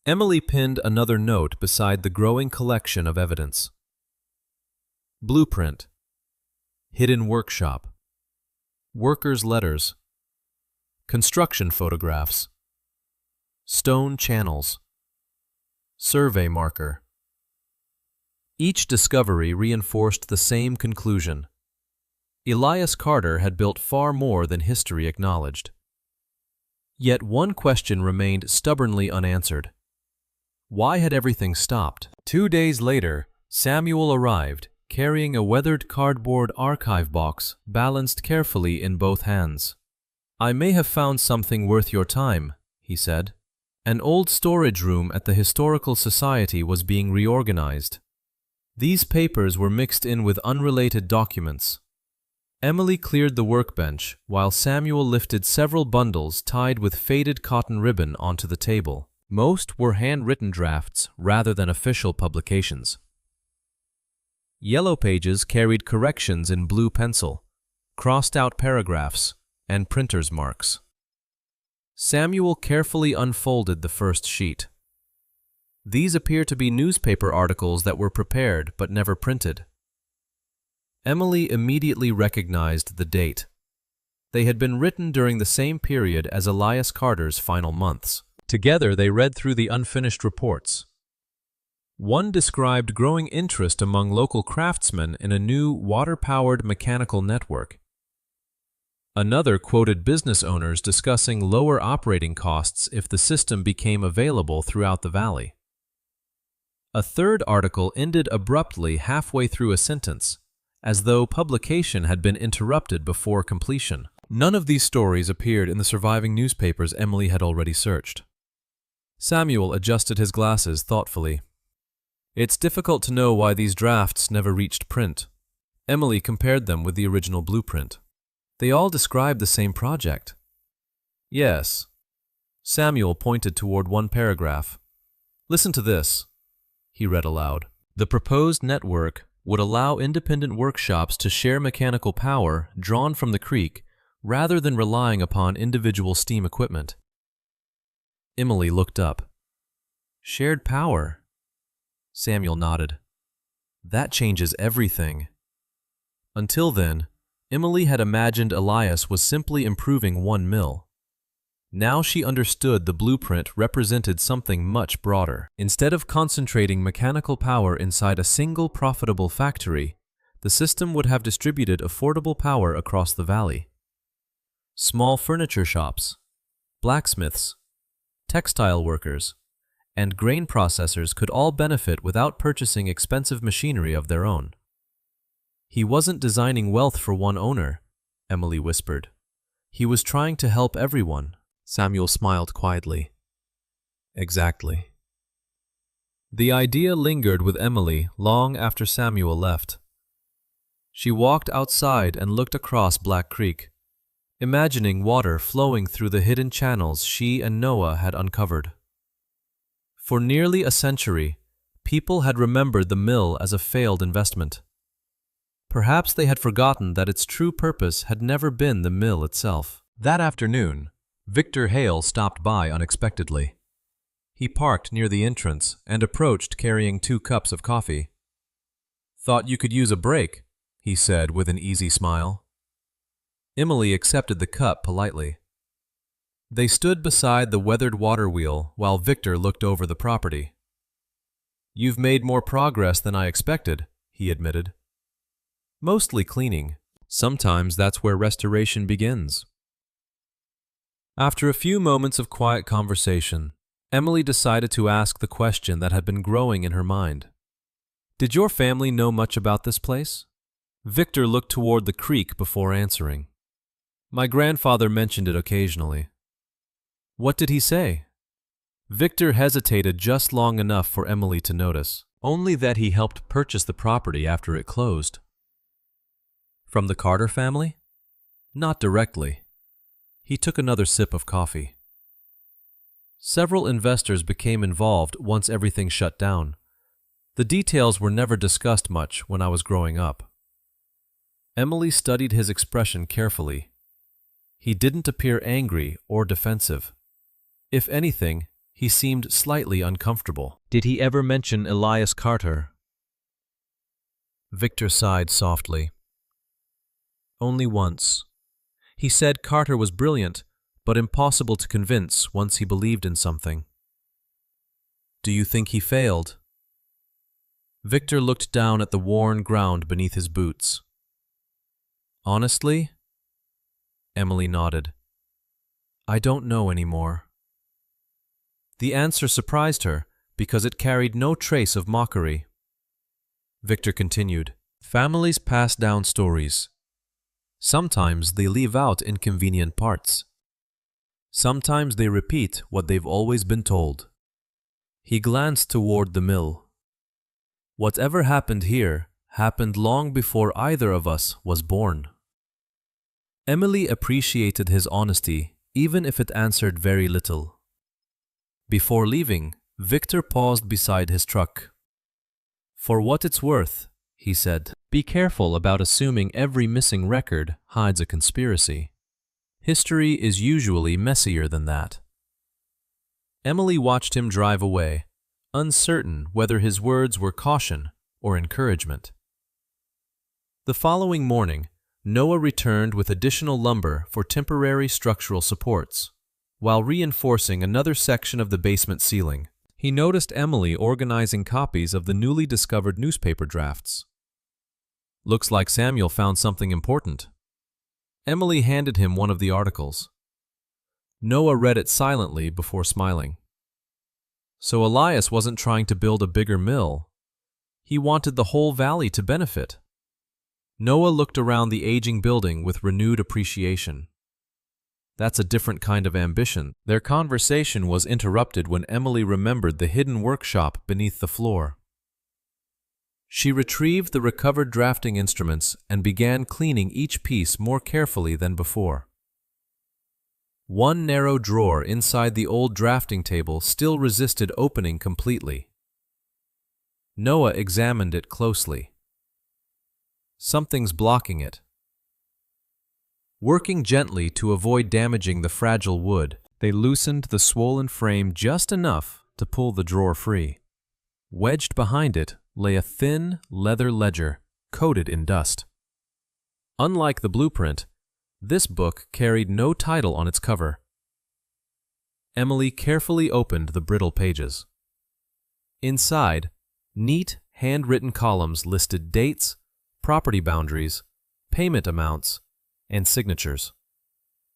Emily pinned another note beside the growing collection of evidence. Blueprint. Hidden workshop. Workers' letters. Construction photographs. Stone channels. Survey marker. Each discovery reinforced the same conclusion. Elias Carter had built far more than history acknowledged. Yet one question remained stubbornly unanswered. Why had everything stopped? 2 days later, Samuel arrived, carrying a weathered cardboard archive box balanced carefully in both hands. "I may have found something worth your time," he said. An old storage room at the Historical Society was being reorganized. These papers were mixed in with unrelated documents. Emily cleared the workbench while Samuel lifted several bundles tied with faded cotton ribbon onto the table. Most were handwritten drafts rather than official publications. Yellow pages carried corrections in blue pencil, crossed-out paragraphs, and printer's marks. Samuel carefully unfolded the first sheet. These appear to be newspaper articles that were prepared but never printed. Emily immediately recognized the date. They had been written during the same period as Elias Carter's final months. Together they read through the unfinished reports. One described growing interest among local craftsmen in a new water-powered mechanical network. Another quoted business owners discussing lower operating costs if the system became available throughout the valley. A third article ended abruptly halfway through a sentence, as though publication had been interrupted before completion. None of these stories appeared in the surviving newspapers Emily had already searched. Samuel adjusted his glasses thoughtfully. It's difficult to know why these drafts never reached print. Emily compared them with the original blueprint. They all described the same project. Yes. Samuel pointed toward one paragraph. Listen to this. He read aloud. The proposed network would allow independent workshops to share mechanical power drawn from the creek rather than relying upon individual steam equipment. Emily looked up. Shared power? Samuel nodded. That changes everything. Until then, Emily had imagined Elias was simply improving one mill. Now she understood the blueprint represented something much broader. Instead of concentrating mechanical power inside a single profitable factory, the system would have distributed affordable power across the valley. Small furniture shops, blacksmiths, textile workers, and grain processors could all benefit without purchasing expensive machinery of their own. He wasn't designing wealth for one owner, Emily whispered. He was trying to help everyone. Samuel smiled quietly. Exactly. The idea lingered with Emily long after Samuel left. She walked outside and looked across Black Creek, imagining water flowing through the hidden channels she and Noah had uncovered. For nearly a century, people had remembered the mill as a failed investment. Perhaps they had forgotten that its true purpose had never been the mill itself. That afternoon, Victor Hale stopped by unexpectedly. He parked near the entrance and approached carrying 2 cups of coffee. Thought you could use a break, he said with an easy smile. Emily accepted the cup politely. They stood beside the weathered water wheel while Victor looked over the property. You've made more progress than I expected, he admitted. Mostly cleaning. Sometimes that's where restoration begins. After a few moments of quiet conversation, Emily decided to ask the question that had been growing in her mind. Did your family know much about this place? Victor looked toward the creek before answering. My grandfather mentioned it occasionally. What did he say? Victor hesitated just long enough for Emily to notice, only that he helped purchase the property after it closed. From the Carter family? Not directly. He took another sip of coffee. Several investors became involved once everything shut down. The details were never discussed much when I was growing up. Emily studied his expression carefully. He didn't appear angry or defensive. If anything, he seemed slightly uncomfortable. Did he ever mention Elias Carter? Victor sighed softly. Only once. He said Carter was brilliant, but impossible to convince once he believed in something. Do you think he failed? Victor looked down at the worn ground beneath his boots. Honestly? Emily nodded. I don't know anymore. The answer surprised her because it carried no trace of mockery. Victor continued, Families pass down stories. Sometimes they leave out inconvenient parts. Sometimes they repeat what they've always been told. He glanced toward the mill. Whatever happened here happened long before either of us was born. Emily appreciated his honesty, even if it answered very little. Before leaving, Victor paused beside his truck. For what it's worth, he said, be careful about assuming every missing record hides a conspiracy. History is usually messier than that. Emily watched him drive away, uncertain whether his words were caution or encouragement. The following morning, Noah returned with additional lumber for temporary structural supports. While reinforcing another section of the basement ceiling, he noticed Emily organizing copies of the newly discovered newspaper drafts. Looks like Samuel found something important. Emily handed him one of the articles. Noah read it silently before smiling. So Elias wasn't trying to build a bigger mill. He wanted the whole valley to benefit. Noah looked around the aging building with renewed appreciation. That's a different kind of ambition. Their conversation was interrupted when Emily remembered the hidden workshop beneath the floor. She retrieved the recovered drafting instruments and began cleaning each piece more carefully than before. One narrow drawer inside the old drafting table still resisted opening completely. Noah examined it closely. Something's blocking it. Working gently to avoid damaging the fragile wood, they loosened the swollen frame just enough to pull the drawer free. Wedged behind it lay a thin leather ledger coated in dust. Unlike the blueprint, this book carried no title on its cover. Emily carefully opened the brittle pages. Inside, neat, handwritten columns listed dates, property boundaries, payment amounts, and signatures.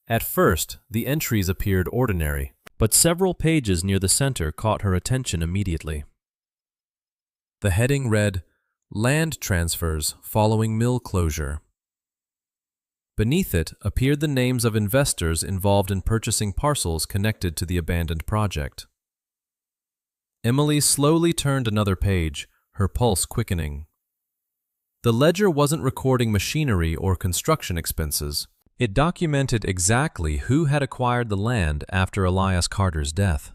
At first, the entries appeared ordinary, but several pages near the center caught her attention immediately. The heading read, "Land Transfers Following Mill Closure." Beneath it appeared the names of investors involved in purchasing parcels connected to the abandoned project. Emily slowly turned another page, her pulse quickening. The ledger wasn't recording machinery or construction expenses. It documented exactly who had acquired the land after Elias Carter's death.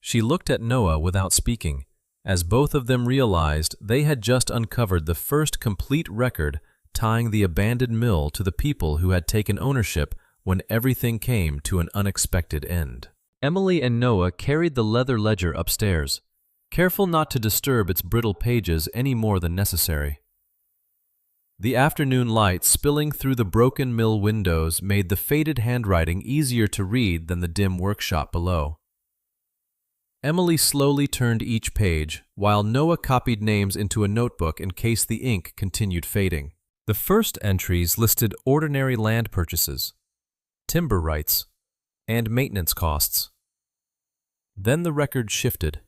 She looked at Noah without speaking, as both of them realized they had just uncovered the first complete record tying the abandoned mill to the people who had taken ownership when everything came to an unexpected end. Emily and Noah carried the leather ledger upstairs, careful not to disturb its brittle pages any more than necessary. The afternoon light spilling through the broken mill windows made the faded handwriting easier to read than the dim workshop below. Emily slowly turned each page, while Noah copied names into a notebook in case the ink continued fading. The first entries listed ordinary land purchases, timber rights, and maintenance costs. Then the record shifted.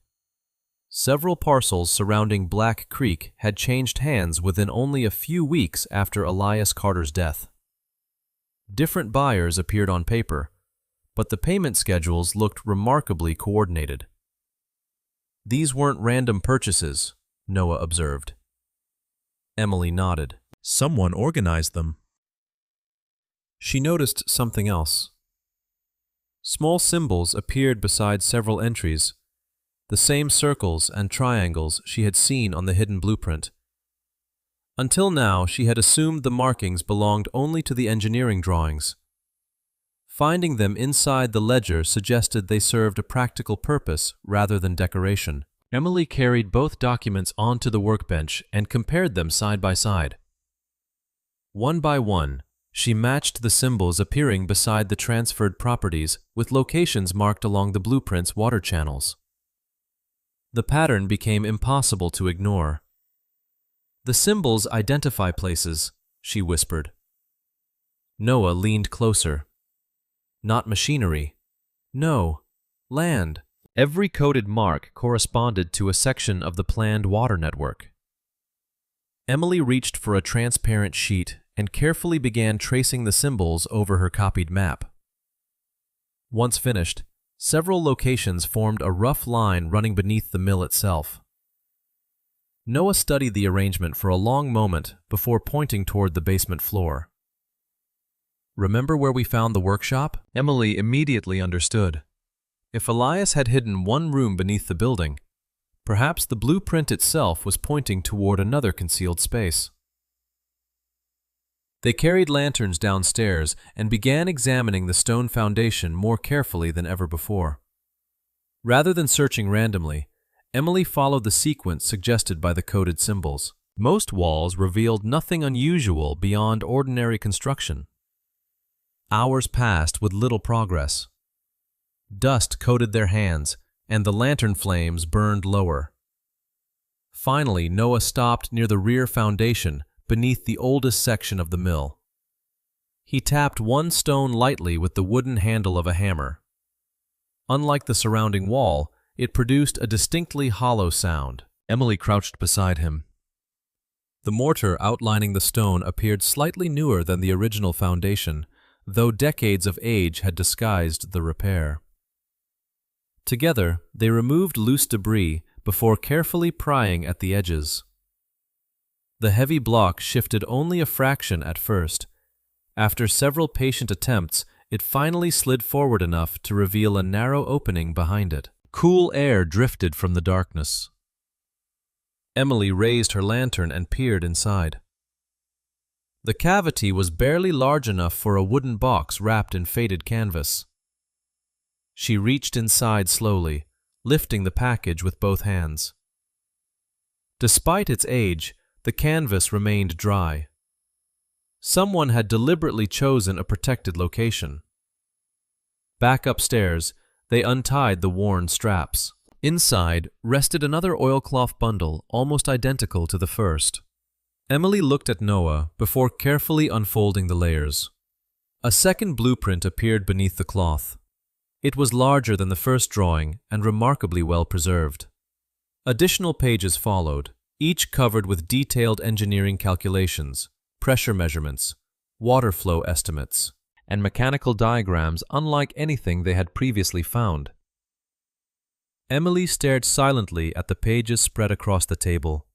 Several parcels surrounding Black Creek had changed hands within only a few weeks after Elias Carter's death. Different buyers appeared on paper, but the payment schedules looked remarkably coordinated. These weren't random purchases, Noah observed. Emily nodded. Someone organized them. She noticed something else. Small symbols appeared beside several entries, the same circles and triangles she had seen on the hidden blueprint. Until now, she had assumed the markings belonged only to the engineering drawings. Finding them inside the ledger suggested they served a practical purpose rather than decoration. Emily carried both documents onto the workbench and compared them side by side. One by one, she matched the symbols appearing beside the transferred properties with locations marked along the blueprint's water channels. The pattern became impossible to ignore. "The symbols identify places," she whispered. Noah leaned closer. "Not machinery. No, land." Every coded mark corresponded to a section of the planned water network. Emily reached for a transparent sheet and carefully began tracing the symbols over her copied map. Once finished, several locations formed a rough line running beneath the mill itself. Noah studied the arrangement for a long moment before pointing toward the basement floor. "Remember where we found the workshop?" Emily immediately understood. If Elias had hidden one room beneath the building, perhaps the blueprint itself was pointing toward another concealed space. They carried lanterns downstairs and began examining the stone foundation more carefully than ever before. Rather than searching randomly, Emily followed the sequence suggested by the coded symbols. Most walls revealed nothing unusual beyond ordinary construction. Hours passed with little progress. Dust coated their hands, and the lantern flames burned lower. Finally, Noah stopped near the rear foundation, beneath the oldest section of the mill. He tapped one stone lightly with the wooden handle of a hammer. Unlike the surrounding wall, it produced a distinctly hollow sound. Emily crouched beside him. The mortar outlining the stone appeared slightly newer than the original foundation, though decades of age had disguised the repair. Together, they removed loose debris before carefully prying at the edges. The heavy block shifted only a fraction at first. After several patient attempts, it finally slid forward enough to reveal a narrow opening behind it. Cool air drifted from the darkness. Emily raised her lantern and peered inside. The cavity was barely large enough for a wooden box wrapped in faded canvas. She reached inside slowly, lifting the package with both hands. Despite its age, the canvas remained dry. Someone had deliberately chosen a protected location. Back upstairs, they untied the worn straps. Inside rested another oilcloth bundle almost identical to the first. Emily looked at Noah before carefully unfolding the layers. A second blueprint appeared beneath the cloth. It was larger than the first drawing and remarkably well preserved. Additional pages followed, each covered with detailed engineering calculations, pressure measurements, water flow estimates, and mechanical diagrams unlike anything they had previously found. Emily stared silently at the pages spread across the table.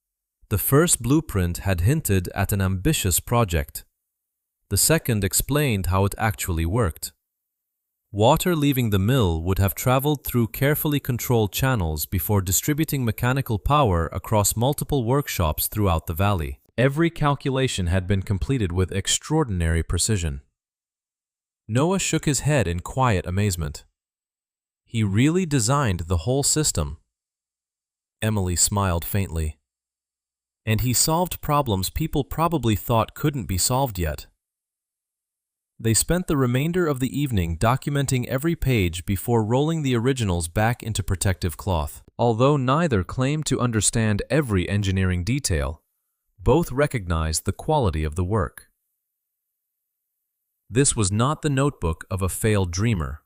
The first blueprint had hinted at an ambitious project. The second explained how it actually worked. Water leaving the mill would have traveled through carefully controlled channels before distributing mechanical power across multiple workshops throughout the valley. Every calculation had been completed with extraordinary precision. Noah shook his head in quiet amazement. He really designed the whole system. Emily smiled faintly. And he solved problems people probably thought couldn't be solved yet. They spent the remainder of the evening documenting every page before rolling the originals back into protective cloth. Although neither claimed to understand every engineering detail, both recognized the quality of the work. This was not the notebook of a failed dreamer.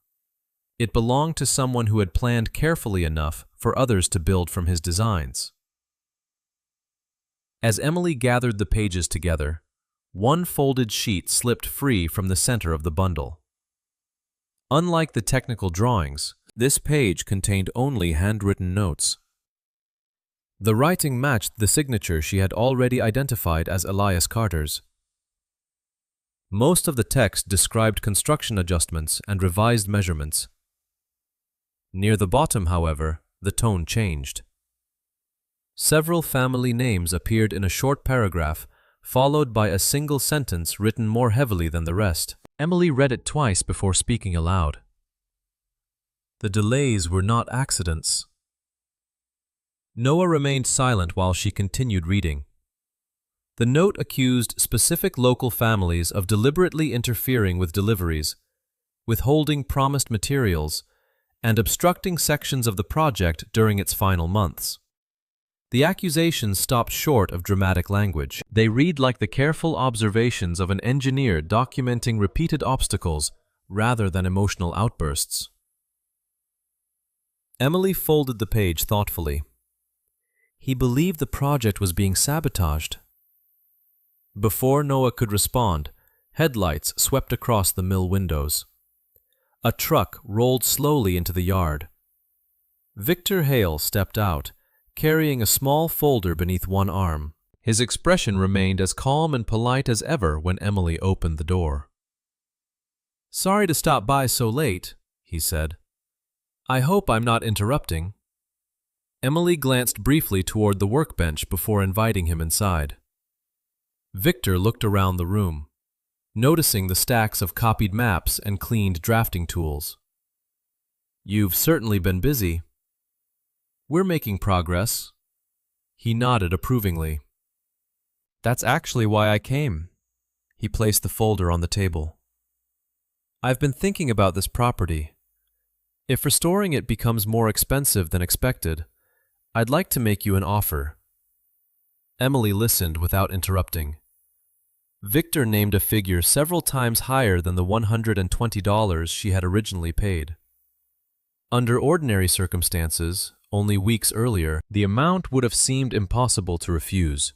It belonged to someone who had planned carefully enough for others to build from his designs. As Emily gathered the pages together, one folded sheet slipped free from the center of the bundle. Unlike the technical drawings, this page contained only handwritten notes. The writing matched the signature she had already identified as Elias Carter's. Most of the text described construction adjustments and revised measurements. Near the bottom, however, the tone changed. Several family names appeared in a short paragraph, followed by a single sentence written more heavily than the rest. Emily read it twice before speaking aloud. The delays were not accidents. Noah remained silent while she continued reading. The note accused specific local families of deliberately interfering with deliveries, withholding promised materials, and obstructing sections of the project during its final months. The accusations stopped short of dramatic language. They read like the careful observations of an engineer documenting repeated obstacles rather than emotional outbursts. Emily folded the page thoughtfully. He believed the project was being sabotaged. Before Noah could respond, headlights swept across the mill windows. A truck rolled slowly into the yard. Victor Hale stepped out, carrying a small folder beneath one arm. His expression remained as calm and polite as ever when Emily opened the door. "Sorry to stop by so late," he said. "I hope I'm not interrupting." Emily glanced briefly toward the workbench before inviting him inside. Victor looked around the room, noticing the stacks of copied maps and cleaned drafting tools. "You've certainly been busy." "We're making progress." He nodded approvingly. "That's actually why I came." He placed the folder on the table. "I've been thinking about this property. If restoring it becomes more expensive than expected, I'd like to make you an offer." Emily listened without interrupting. Victor named a figure several times higher than the $120 she had originally paid. Under ordinary circumstances, only weeks earlier, the amount would have seemed impossible to refuse.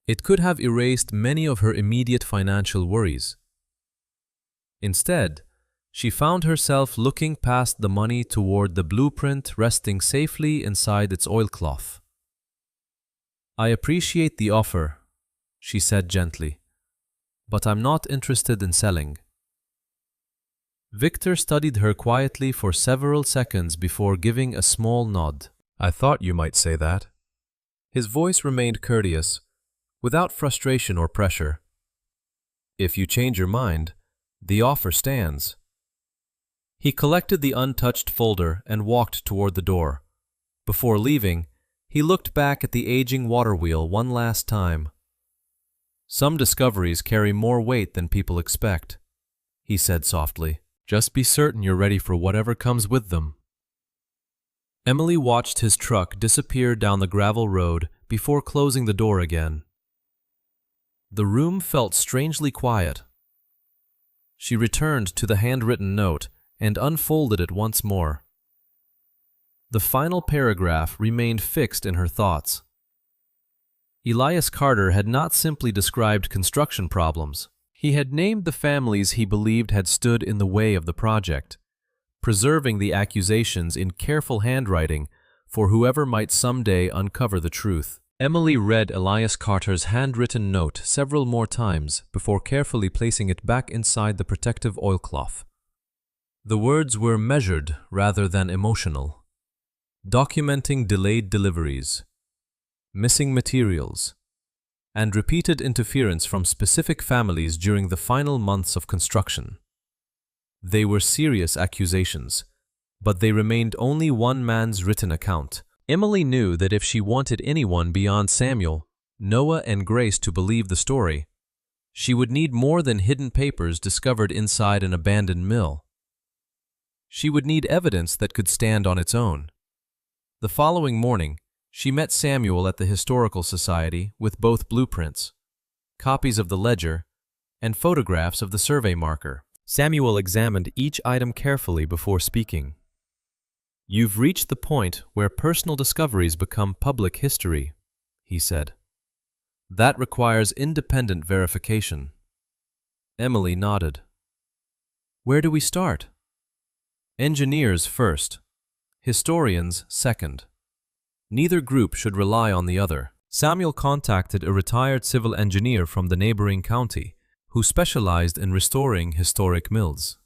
It could have erased many of her immediate financial worries. Instead, she found herself looking past the money toward the blueprint resting safely inside its oilcloth. "I appreciate the offer," she said gently, "but I'm not interested in selling." Victor studied her quietly for several seconds before giving a small nod. "I thought you might say that." His voice remained courteous, without frustration or pressure. "If you change your mind, the offer stands." He collected the untouched folder and walked toward the door. Before leaving, he looked back at the aging water wheel one last time. "Some discoveries carry more weight than people expect," he said softly. "Just be certain you're ready for whatever comes with them." Emily watched his truck disappear down the gravel road before closing the door again. The room felt strangely quiet. She returned to the handwritten note and unfolded it once more. The final paragraph remained fixed in her thoughts. Elias Carter had not simply described construction problems. He had named the families he believed had stood in the way of the project, preserving the accusations in careful handwriting for whoever might someday uncover the truth. Emily read Elias Carter's handwritten note several more times before carefully placing it back inside the protective oilcloth. The words were measured rather than emotional, documenting delayed deliveries, missing materials, and repeated interference from specific families during the final months of construction. They were serious accusations, but they remained only one man's written account. Emily knew that if she wanted anyone beyond Samuel, Noah, and Grace to believe the story, she would need more than hidden papers discovered inside an abandoned mill. She would need evidence that could stand on its own. The following morning, she met Samuel at the Historical Society with both blueprints, copies of the ledger, and photographs of the survey marker. Samuel examined each item carefully before speaking. "You've reached the point where personal discoveries become public history," he said. "That requires independent verification." Emily nodded. "Where do we start?" "Engineers first, historians second. Neither group should rely on the other." Samuel contacted a retired civil engineer from the neighboring county who specialized in restoring historic mills.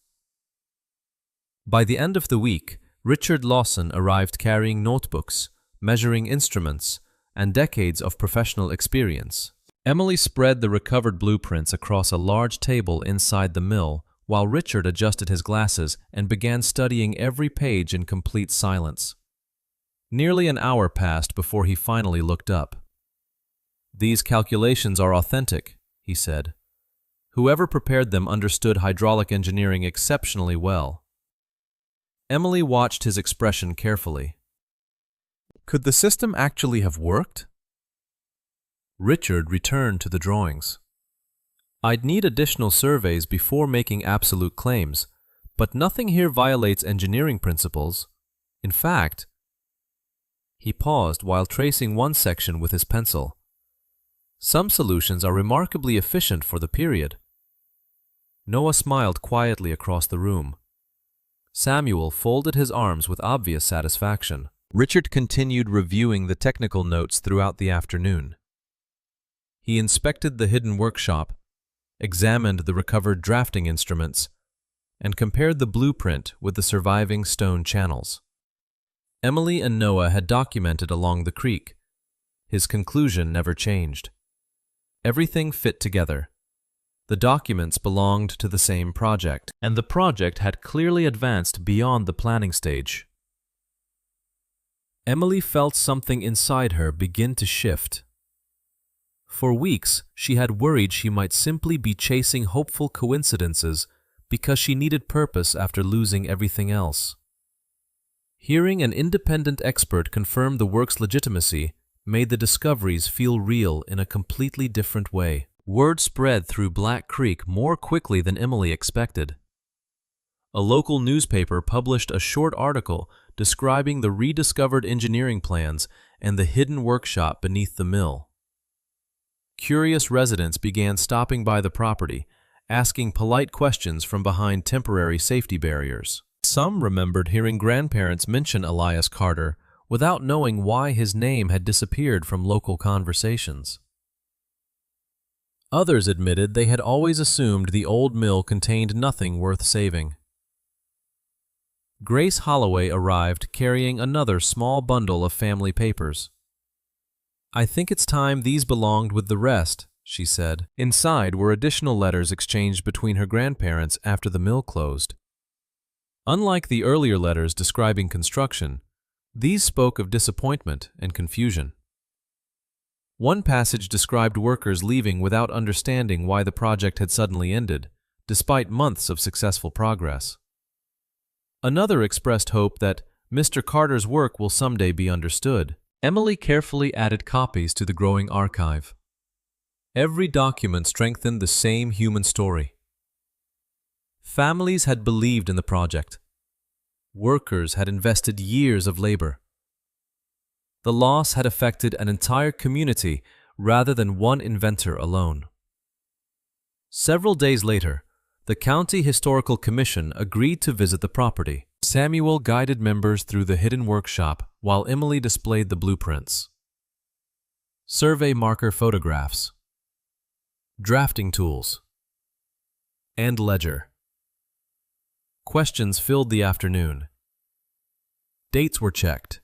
By the end of the week, Richard Lawson arrived carrying notebooks, measuring instruments, and decades of professional experience. Emily spread the recovered blueprints across a large table inside the mill while Richard adjusted his glasses and began studying every page in complete silence. Nearly an hour passed before he finally looked up. "These calculations are authentic," he said. "Whoever prepared them understood hydraulic engineering exceptionally well." Emily watched his expression carefully. Could the system actually have worked? Richard returned to the drawings. "I'd need additional surveys before making absolute claims, but nothing here violates engineering principles. In fact," he paused while tracing one section with his pencil, "some solutions are remarkably efficient for the period." Noah smiled quietly across the room. Samuel folded his arms with obvious satisfaction. Richard continued reviewing the technical notes throughout the afternoon. He inspected the hidden workshop, examined the recovered drafting instruments, and compared the blueprint with the surviving stone channels. Emily and Noah had documented along the creek. His conclusion never changed. Everything fit together. The documents belonged to the same project, and the project had clearly advanced beyond the planning stage. Emily felt something inside her begin to shift. For weeks, she had worried she might simply be chasing hopeful coincidences because she needed purpose after losing everything else. Hearing an independent expert confirm the work's legitimacy made the discoveries feel real in a completely different way. Word spread through Black Creek more quickly than Emily expected. a local newspaper published a short article describing the rediscovered engineering plans and the hidden workshop beneath the mill. Curious residents began stopping by the property, asking polite questions from behind temporary safety barriers. Some remembered hearing grandparents mention Elias Carter without knowing why his name had disappeared from local conversations. Others admitted they had always assumed the old mill contained nothing worth saving. Grace Holloway arrived carrying another small bundle of family papers. "I think it's time these belonged with the rest," she said. Inside were additional letters exchanged between her grandparents after the mill closed. Unlike the earlier letters describing construction, these spoke of disappointment and confusion. One passage described workers leaving without understanding why the project had suddenly ended, despite months of successful progress. Another expressed hope that Mr. Carter's work will someday be understood. Emily carefully added copies to the growing archive. Every document strengthened the same human story. Families had believed in the project. Workers had invested years of labor. The loss had affected an entire community rather than one inventor alone. Several days later, the County Historical Commission agreed to visit the property. Samuel guided members through the hidden workshop while Emily displayed the blueprints. Survey marker photographs, drafting tools, and ledger. Questions filled the afternoon. Dates were checked.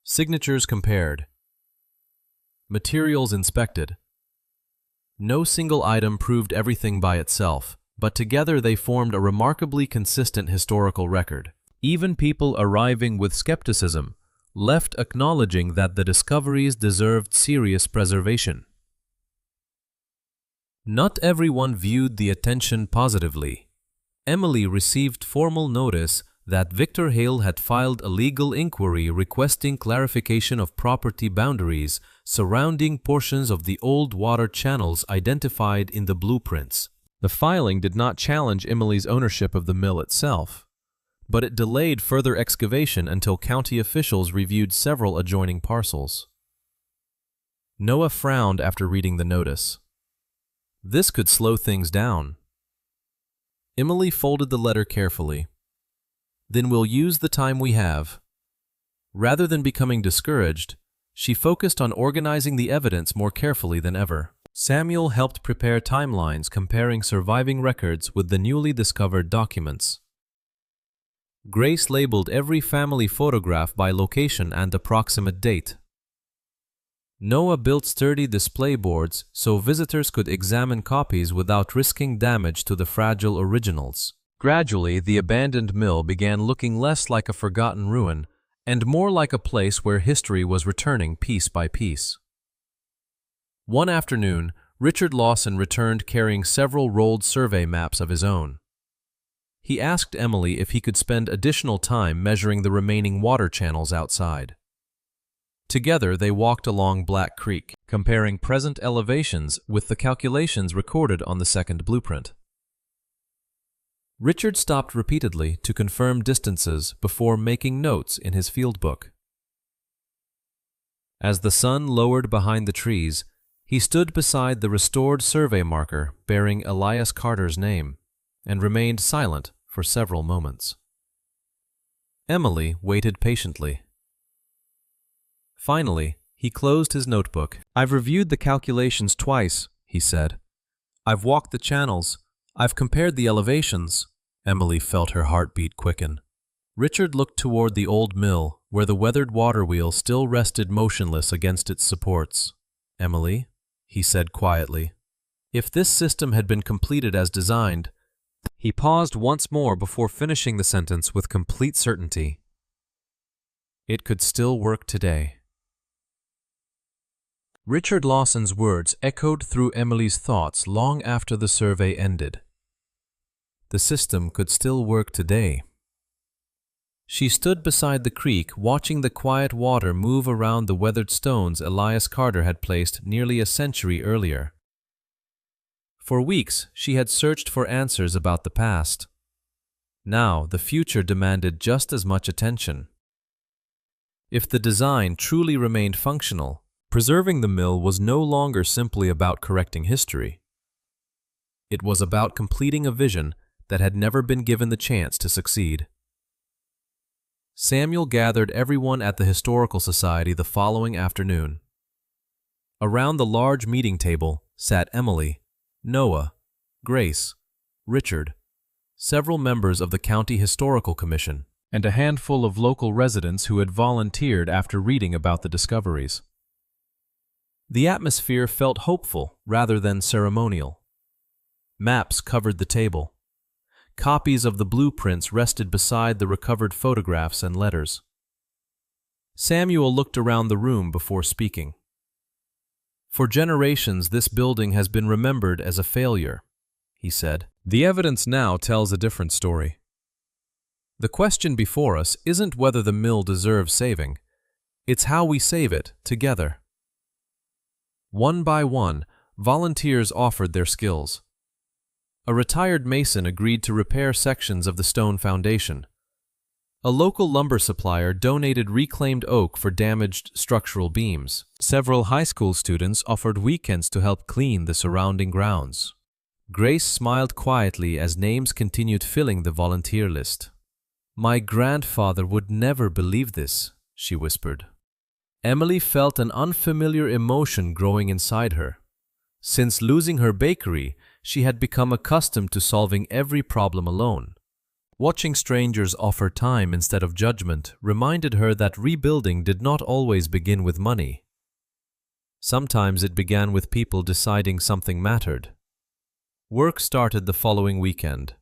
Signatures compared. Materials inspected. No single item proved everything by itself, but together they formed a remarkably consistent historical record. Even people arriving with skepticism left acknowledging that the discoveries deserved serious preservation. Not everyone viewed the attention positively. Emily received formal notice that Victor Hale had filed a legal inquiry requesting clarification of property boundaries surrounding portions of the old water channels identified in the blueprints. The filing did not challenge Emily's ownership of the mill itself, but it delayed further excavation until county officials reviewed several adjoining parcels. Noah frowned after reading the notice. This could slow things down. Emily folded the letter carefully. "Then we'll use the time we have." Rather than becoming discouraged, she focused on organizing the evidence more carefully than ever. Samuel helped prepare timelines comparing surviving records with the newly discovered documents. Grace labeled every family photograph by location and approximate date. Noah built sturdy display boards so visitors could examine copies without risking damage to the fragile originals. Gradually, the abandoned mill began looking less like a forgotten ruin and more like a place where history was returning piece by piece. One afternoon, Richard Lawson returned carrying several rolled survey maps of his own. He asked Emily if he could spend additional time measuring the remaining water channels outside. Together, they walked along Black Creek, comparing present elevations with the calculations recorded on the second blueprint. Richard stopped repeatedly to confirm distances before making notes in his field book. As the sun lowered behind the trees, he stood beside the restored survey marker bearing Elias Carter's name and remained silent for several moments. Emily waited patiently. Finally, he closed his notebook. "I've reviewed the calculations twice," he said. "I've walked the channels. I've compared the elevations." Emily felt her heartbeat quicken. Richard looked toward the old mill, where the weathered water wheel still rested motionless against its supports. "Emily," he said quietly, "if this system had been completed as designed..." He paused once more before finishing the sentence with complete certainty. "It could still work today." Richard Lawson's words echoed through Emily's thoughts long after the survey ended. The system could still work today. She stood beside the creek, watching the quiet water move around the weathered stones Elias Carter had placed nearly a century earlier. For weeks, she had searched for answers about the past. Now, the future demanded just as much attention. If the design truly remained functional, preserving the mill was no longer simply about correcting history. It was about completing a vision that had never been given the chance to succeed. Samuel gathered everyone at the Historical Society the following afternoon. Around the large meeting table sat Emily, Noah, Grace, Richard, several members of the County Historical Commission, and a handful of local residents who had volunteered after reading about the discoveries. The atmosphere felt hopeful rather than ceremonial. Maps covered the table. Copies of the blueprints rested beside the recovered photographs and letters. Samuel looked around the room before speaking. For generations, this building has been remembered as a failure, he said. The evidence now tells a different story. The question before us isn't whether the mill deserves saving. It's how we save it together. One by one, volunteers offered their skills. A retired mason agreed to repair sections of the stone foundation. A local lumber supplier donated reclaimed oak for damaged structural beams. Several high school students offered weekends to help clean the surrounding grounds. Grace smiled quietly as names continued filling the volunteer list. "My grandfather would never believe this," she whispered. Emily felt an unfamiliar emotion growing inside her. Since losing her bakery, she had become accustomed to solving every problem alone. Watching strangers offer time instead of judgment reminded her that rebuilding did not always begin with money. Sometimes it began with people deciding something mattered. Work started the following weekend.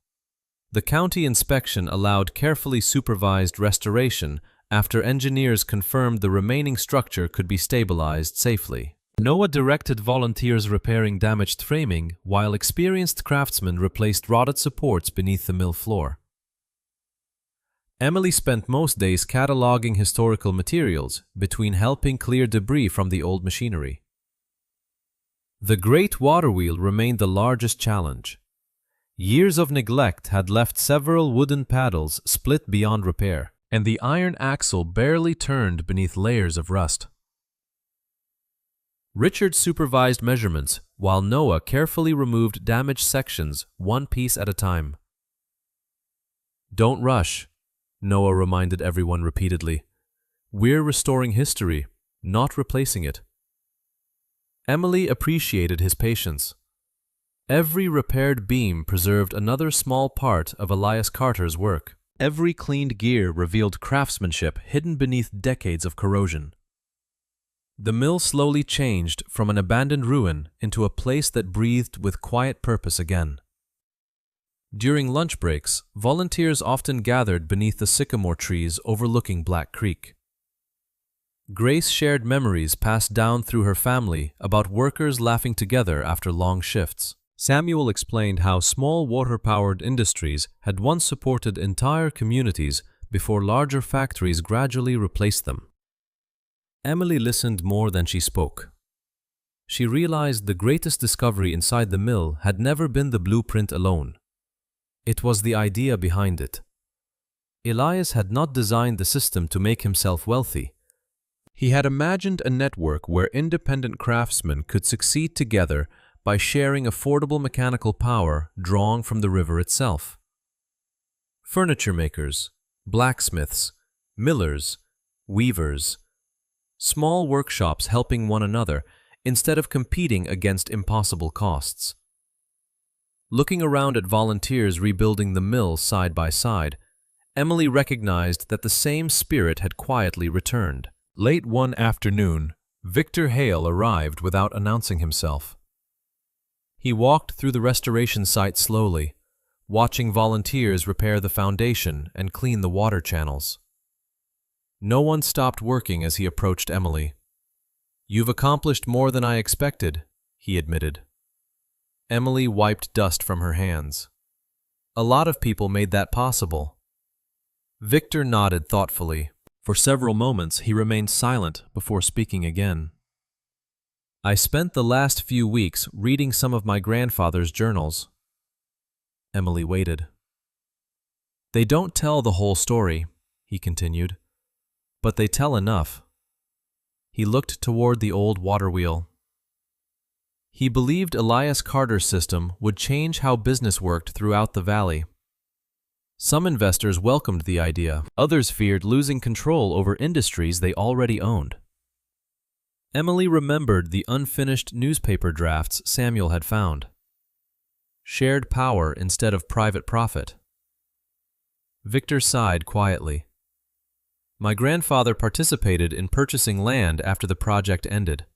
The county inspection allowed carefully supervised restoration after engineers confirmed the remaining structure could be stabilized safely. Noah directed volunteers repairing damaged framing, while experienced craftsmen replaced rotted supports beneath the mill floor. Emily spent most days cataloging historical materials between helping clear debris from the old machinery. The great water wheel remained the largest challenge. Years of neglect had left several wooden paddles split beyond repair, and the iron axle barely turned beneath layers of rust. Richard supervised measurements, while Noah carefully removed damaged sections one piece at a time. "Don't rush," Noah reminded everyone repeatedly. "We're restoring history, not replacing it." Emily appreciated his patience. Every repaired beam preserved another small part of Elias Carter's work. Every cleaned gear revealed craftsmanship hidden beneath decades of corrosion. The mill slowly changed from an abandoned ruin into a place that breathed with quiet purpose again. During lunch breaks, volunteers often gathered beneath the sycamore trees overlooking Black Creek. Grace shared memories passed down through her family about workers laughing together after long shifts. Samuel explained how small water-powered industries had once supported entire communities before larger factories gradually replaced them. Emily listened more than she spoke. She realized the greatest discovery inside the mill had never been the blueprint alone. It was the idea behind it. Elias had not designed the system to make himself wealthy. He had imagined a network where independent craftsmen could succeed together by sharing affordable mechanical power drawn from the river itself. Furniture makers, blacksmiths, millers, weavers, small workshops helping one another instead of competing against impossible costs. Looking around at volunteers rebuilding the mill side by side, Emily recognized that the same spirit had quietly returned. Late one afternoon, Victor Hale arrived without announcing himself. He walked through the restoration site slowly, watching volunteers repair the foundation and clean the water channels. No one stopped working as he approached Emily. "You've accomplished more than I expected," he admitted. Emily wiped dust from her hands. "A lot of people made that possible." Victor nodded thoughtfully. For several moments, he remained silent before speaking again. "I spent the last few weeks reading some of my grandfather's journals." Emily waited. They don't tell the whole story, he continued, but they tell enough. He looked toward the old water wheel. He believed Elias Carter's system would change how business worked throughout the valley. Some investors welcomed the idea. Others feared losing control over industries they already owned. Emily remembered the unfinished newspaper drafts Samuel had found. Shared power instead of private profit. Victor sighed quietly. My grandfather participated in purchasing land after the project ended.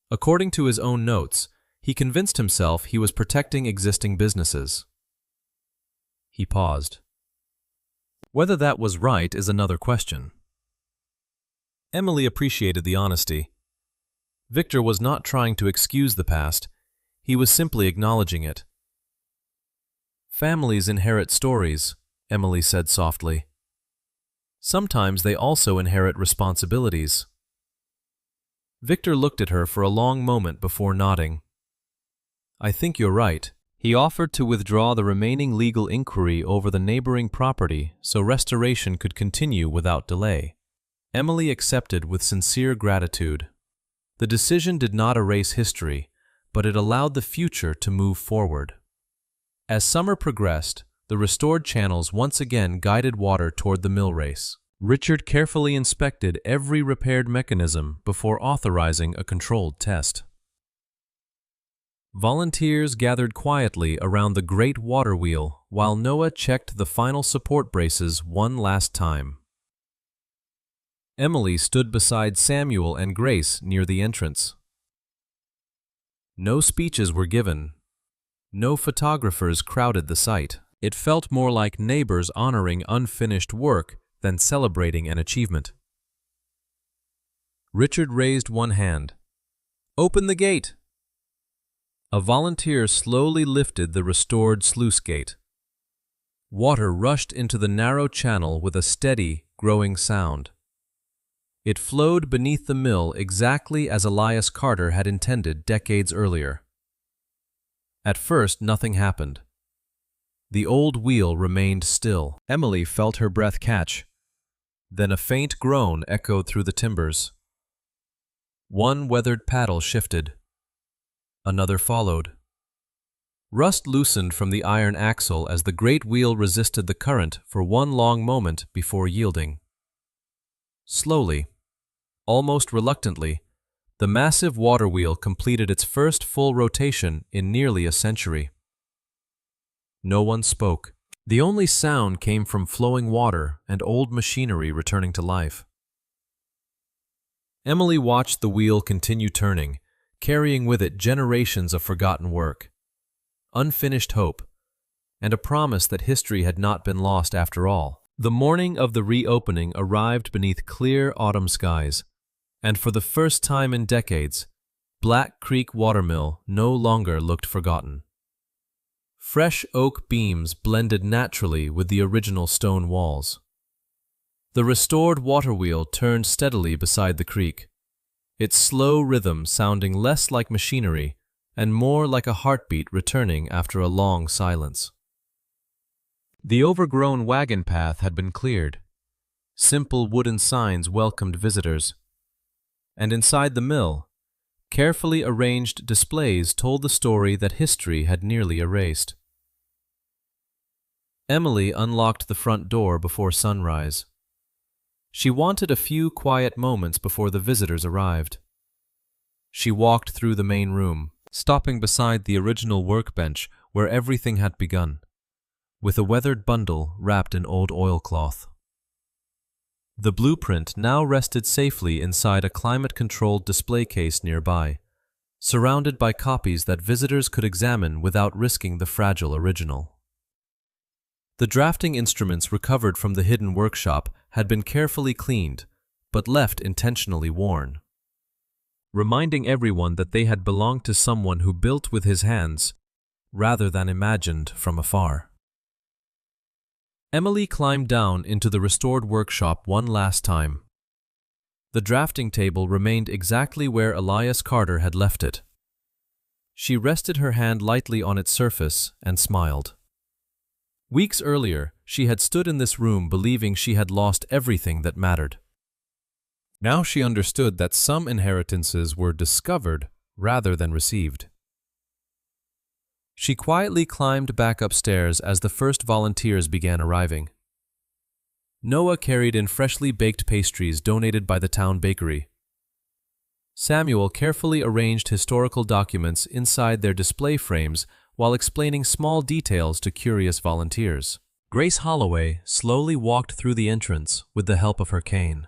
According to his own notes, he convinced himself he was protecting existing businesses. He paused. Whether that was right is another question. Emily appreciated the honesty. Victor was not trying to excuse the past, he was simply acknowledging it. Families inherit stories, Emily said softly. Sometimes they also inherit responsibilities. Victor looked at her for a long moment before nodding. I think you're right. He offered to withdraw the remaining legal inquiry over the neighboring property so restoration could continue without delay. Emily accepted with sincere gratitude. The decision did not erase history, but it allowed the future to move forward. As summer progressed, the restored channels once again guided water toward the mill race. Richard carefully inspected every repaired mechanism before authorizing a controlled test. Volunteers gathered quietly around the great water wheel while Noah checked the final support braces one last time. Emily stood beside Samuel and Grace near the entrance. No speeches were given. No photographers crowded the site. It felt more like neighbors honoring unfinished work than celebrating an achievement. Richard raised one hand. Open the gate! A volunteer slowly lifted the restored sluice gate. Water rushed into the narrow channel with a steady, growing sound. It flowed beneath the mill exactly as Elias Carter had intended decades earlier. At first, nothing happened. The old wheel remained still. Emily felt her breath catch. Then a faint groan echoed through the timbers. One weathered paddle shifted. Another followed. Rust loosened from the iron axle as the great wheel resisted the current for one long moment before yielding. Slowly, almost reluctantly, the massive water wheel completed its first full rotation in nearly a century. No one spoke. The only sound came from flowing water and old machinery returning to life. Emily watched the wheel continue turning, carrying with it generations of forgotten work, unfinished hope, and a promise that history had not been lost after all. The morning of the reopening arrived beneath clear autumn skies, and for the first time in decades, Black Creek Watermill no longer looked forgotten. Fresh oak beams blended naturally with the original stone walls. The restored water wheel turned steadily beside the creek, its slow rhythm sounding less like machinery and more like a heartbeat returning after a long silence. The overgrown wagon path had been cleared. Simple wooden signs welcomed visitors. And inside the mill, carefully arranged displays told the story that history had nearly erased. Emily unlocked the front door before sunrise. She wanted a few quiet moments before the visitors arrived. She walked through the main room, stopping beside the original workbench where everything had begun, with a weathered bundle wrapped in old oilcloth. The blueprint now rested safely inside a climate-controlled display case nearby, surrounded by copies that visitors could examine without risking the fragile original. The drafting instruments recovered from the hidden workshop had been carefully cleaned, but left intentionally worn, reminding everyone that they had belonged to someone who built with his hands rather than imagined from afar. Emily climbed down into the restored workshop one last time. The drafting table remained exactly where Elias Carter had left it. She rested her hand lightly on its surface and smiled. Weeks earlier, she had stood in this room believing she had lost everything that mattered. Now she understood that some inheritances were discovered rather than received. She quietly climbed back upstairs as the first volunteers began arriving. Noah carried in freshly baked pastries donated by the town bakery. Samuel carefully arranged historical documents inside their display frames while explaining small details to curious volunteers. Grace Holloway slowly walked through the entrance with the help of her cane.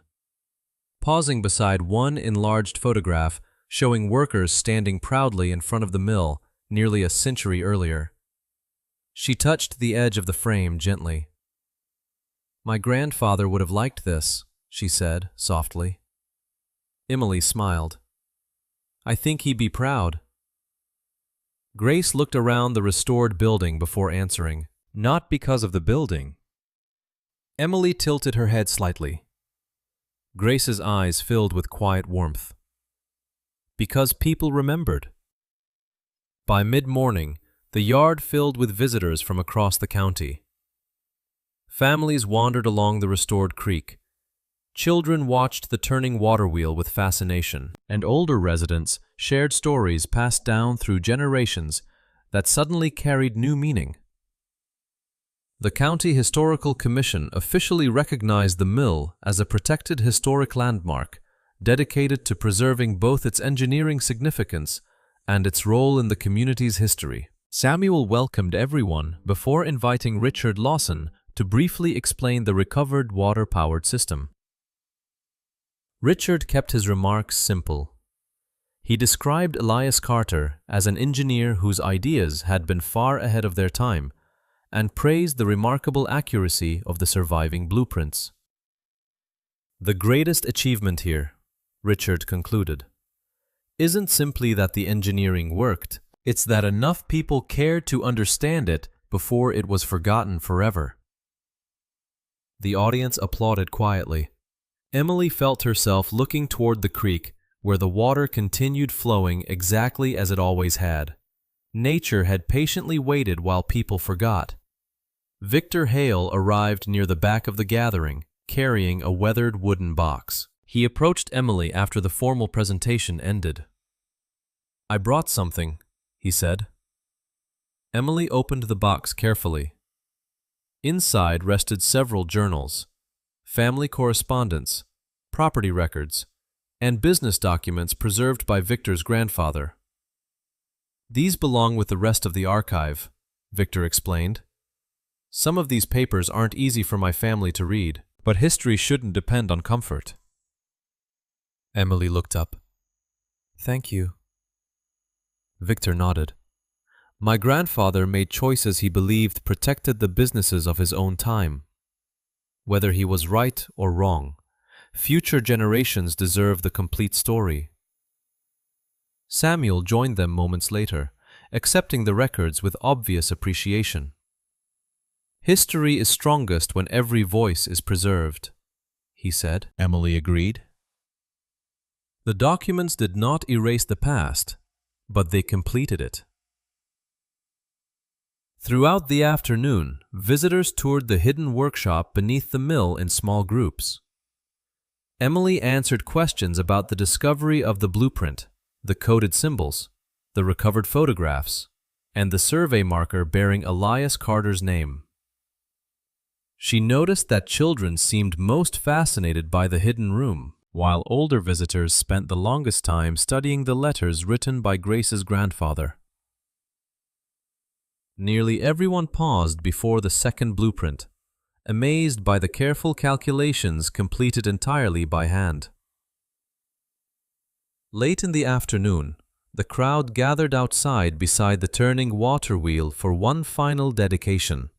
Pausing beside one enlarged photograph showing workers standing proudly in front of the mill nearly a century earlier. She touched the edge of the frame gently. "My grandfather would have liked this," she said softly. Emily smiled. "I think he'd be proud." Grace looked around the restored building before answering. "Not because of the building." Emily tilted her head slightly. Grace's eyes filled with quiet warmth. "Because people remembered." By mid-morning, the yard filled with visitors from across the county. Families wandered along the restored creek. Children watched the turning water wheel with fascination, and older residents shared stories passed down through generations that suddenly carried new meaning. The County Historical Commission officially recognized the mill as a protected historic landmark, dedicated to preserving both its engineering significance and its role in the community's history. Samuel welcomed everyone before inviting Richard Lawson to briefly explain the recovered water-powered system. Richard kept his remarks simple. He described Elias Carter as an engineer whose ideas had been far ahead of their time, and praised the remarkable accuracy of the surviving blueprints. "The greatest achievement here," Richard concluded, "isn't simply that the engineering worked, it's that enough people cared to understand it before it was forgotten forever." The audience applauded quietly. Emily felt herself looking toward the creek, where the water continued flowing exactly as it always had. Nature had patiently waited while people forgot. Victor Hale arrived near the back of the gathering, carrying a weathered wooden box. He approached Emily after the formal presentation ended. "I brought something," he said. Emily opened the box carefully. Inside rested several journals, family correspondence, property records, and business documents preserved by Victor's grandfather. "These belong with the rest of the archive," Victor explained. "Some of these papers aren't easy for my family to read, but history shouldn't depend on comfort." Emily looked up. "Thank you." Victor nodded. "My grandfather made choices he believed protected the businesses of his own time. Whether he was right or wrong, future generations deserve the complete story." Samuel joined them moments later, accepting the records with obvious appreciation. "History is strongest when every voice is preserved," he said. Emily agreed. The documents did not erase the past, but they completed it. Throughout the afternoon, visitors toured the hidden workshop beneath the mill in small groups. Emily answered questions about the discovery of the blueprint, the coded symbols, the recovered photographs, and the survey marker bearing Elias Carter's name. She noticed that children seemed most fascinated by the hidden room, while older visitors spent the longest time studying the letters written by Grace's grandfather. Nearly everyone paused before the second blueprint, amazed by the careful calculations completed entirely by hand. Late in the afternoon, the crowd gathered outside beside the turning water wheel for one final dedication.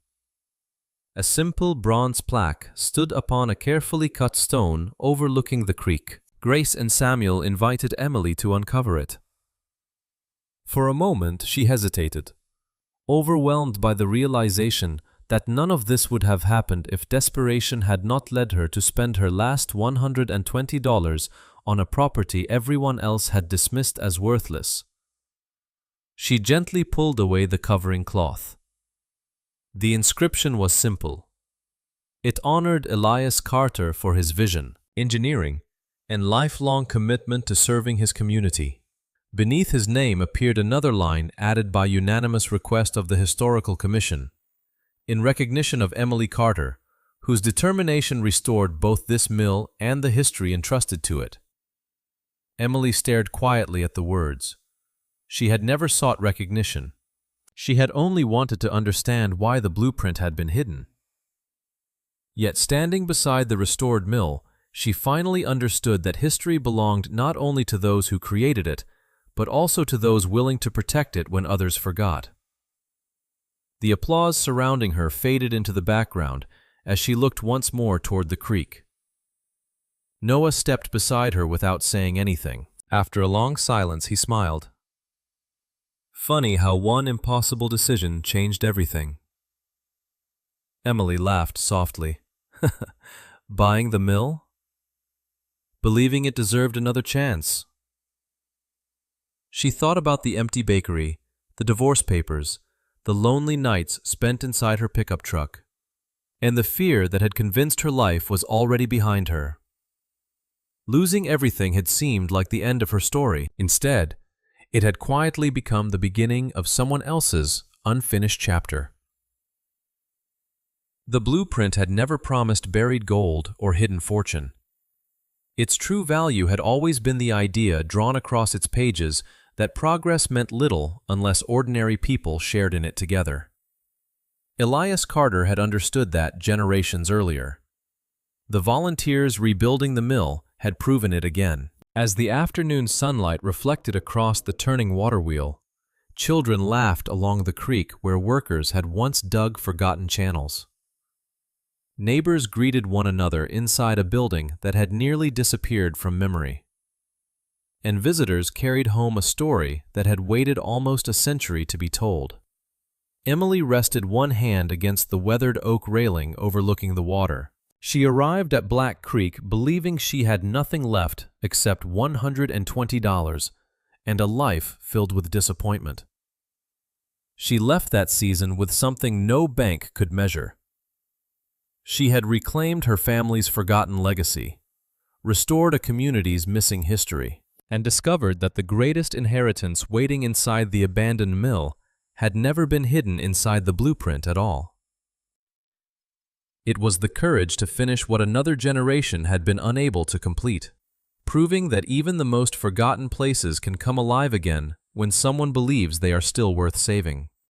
A simple bronze plaque stood upon a carefully cut stone overlooking the creek. Grace and Samuel invited Emily to uncover it. For a moment, she hesitated, overwhelmed by the realization that none of this would have happened if desperation had not led her to spend her last $120 on a property everyone else had dismissed as worthless. She gently pulled away the covering cloth. The inscription was simple, It honored Elias Carter for his vision, engineering, and lifelong commitment to serving his community. Beneath his name appeared another line added by unanimous request of the Historical Commission, in recognition of Emily Carter, whose determination restored both this mill and the history entrusted to it. Emily stared quietly at the words. She had never sought recognition. She had only wanted to understand why the blueprint had been hidden. Yet standing beside the restored mill, she finally understood that history belonged not only to those who created it, but also to those willing to protect it when others forgot. The applause surrounding her faded into the background as she looked once more toward the creek. Noah stepped beside her without saying anything. After a long silence, he smiled. Funny how one impossible decision changed everything. Emily laughed softly. Buying the mill? Believing it deserved another chance. She thought about the empty bakery, the divorce papers, the lonely nights spent inside her pickup truck, and the fear that had convinced her life was already behind her. Losing everything had seemed like the end of her story. Instead, it had quietly become the beginning of someone else's unfinished chapter. The blueprint had never promised buried gold or hidden fortune. Its true value had always been the idea drawn across its pages that progress meant little unless ordinary people shared in it together. Elias Carter had understood that generations earlier. The volunteers rebuilding the mill had proven it again. As the afternoon sunlight reflected across the turning water wheel, children laughed along the creek where workers had once dug forgotten channels. Neighbors greeted one another inside a building that had nearly disappeared from memory. And visitors carried home a story that had waited almost a century to be told. Emily rested one hand against the weathered oak railing overlooking the water. She arrived at Black Creek believing she had nothing left except $120 and a life filled with disappointment. She left that season with something no bank could measure. She had reclaimed her family's forgotten legacy, restored a community's missing history, and discovered that the greatest inheritance waiting inside the abandoned mill had never been hidden inside the blueprint at all. It was the courage to finish what another generation had been unable to complete, proving that even the most forgotten places can come alive again when someone believes they are still worth saving.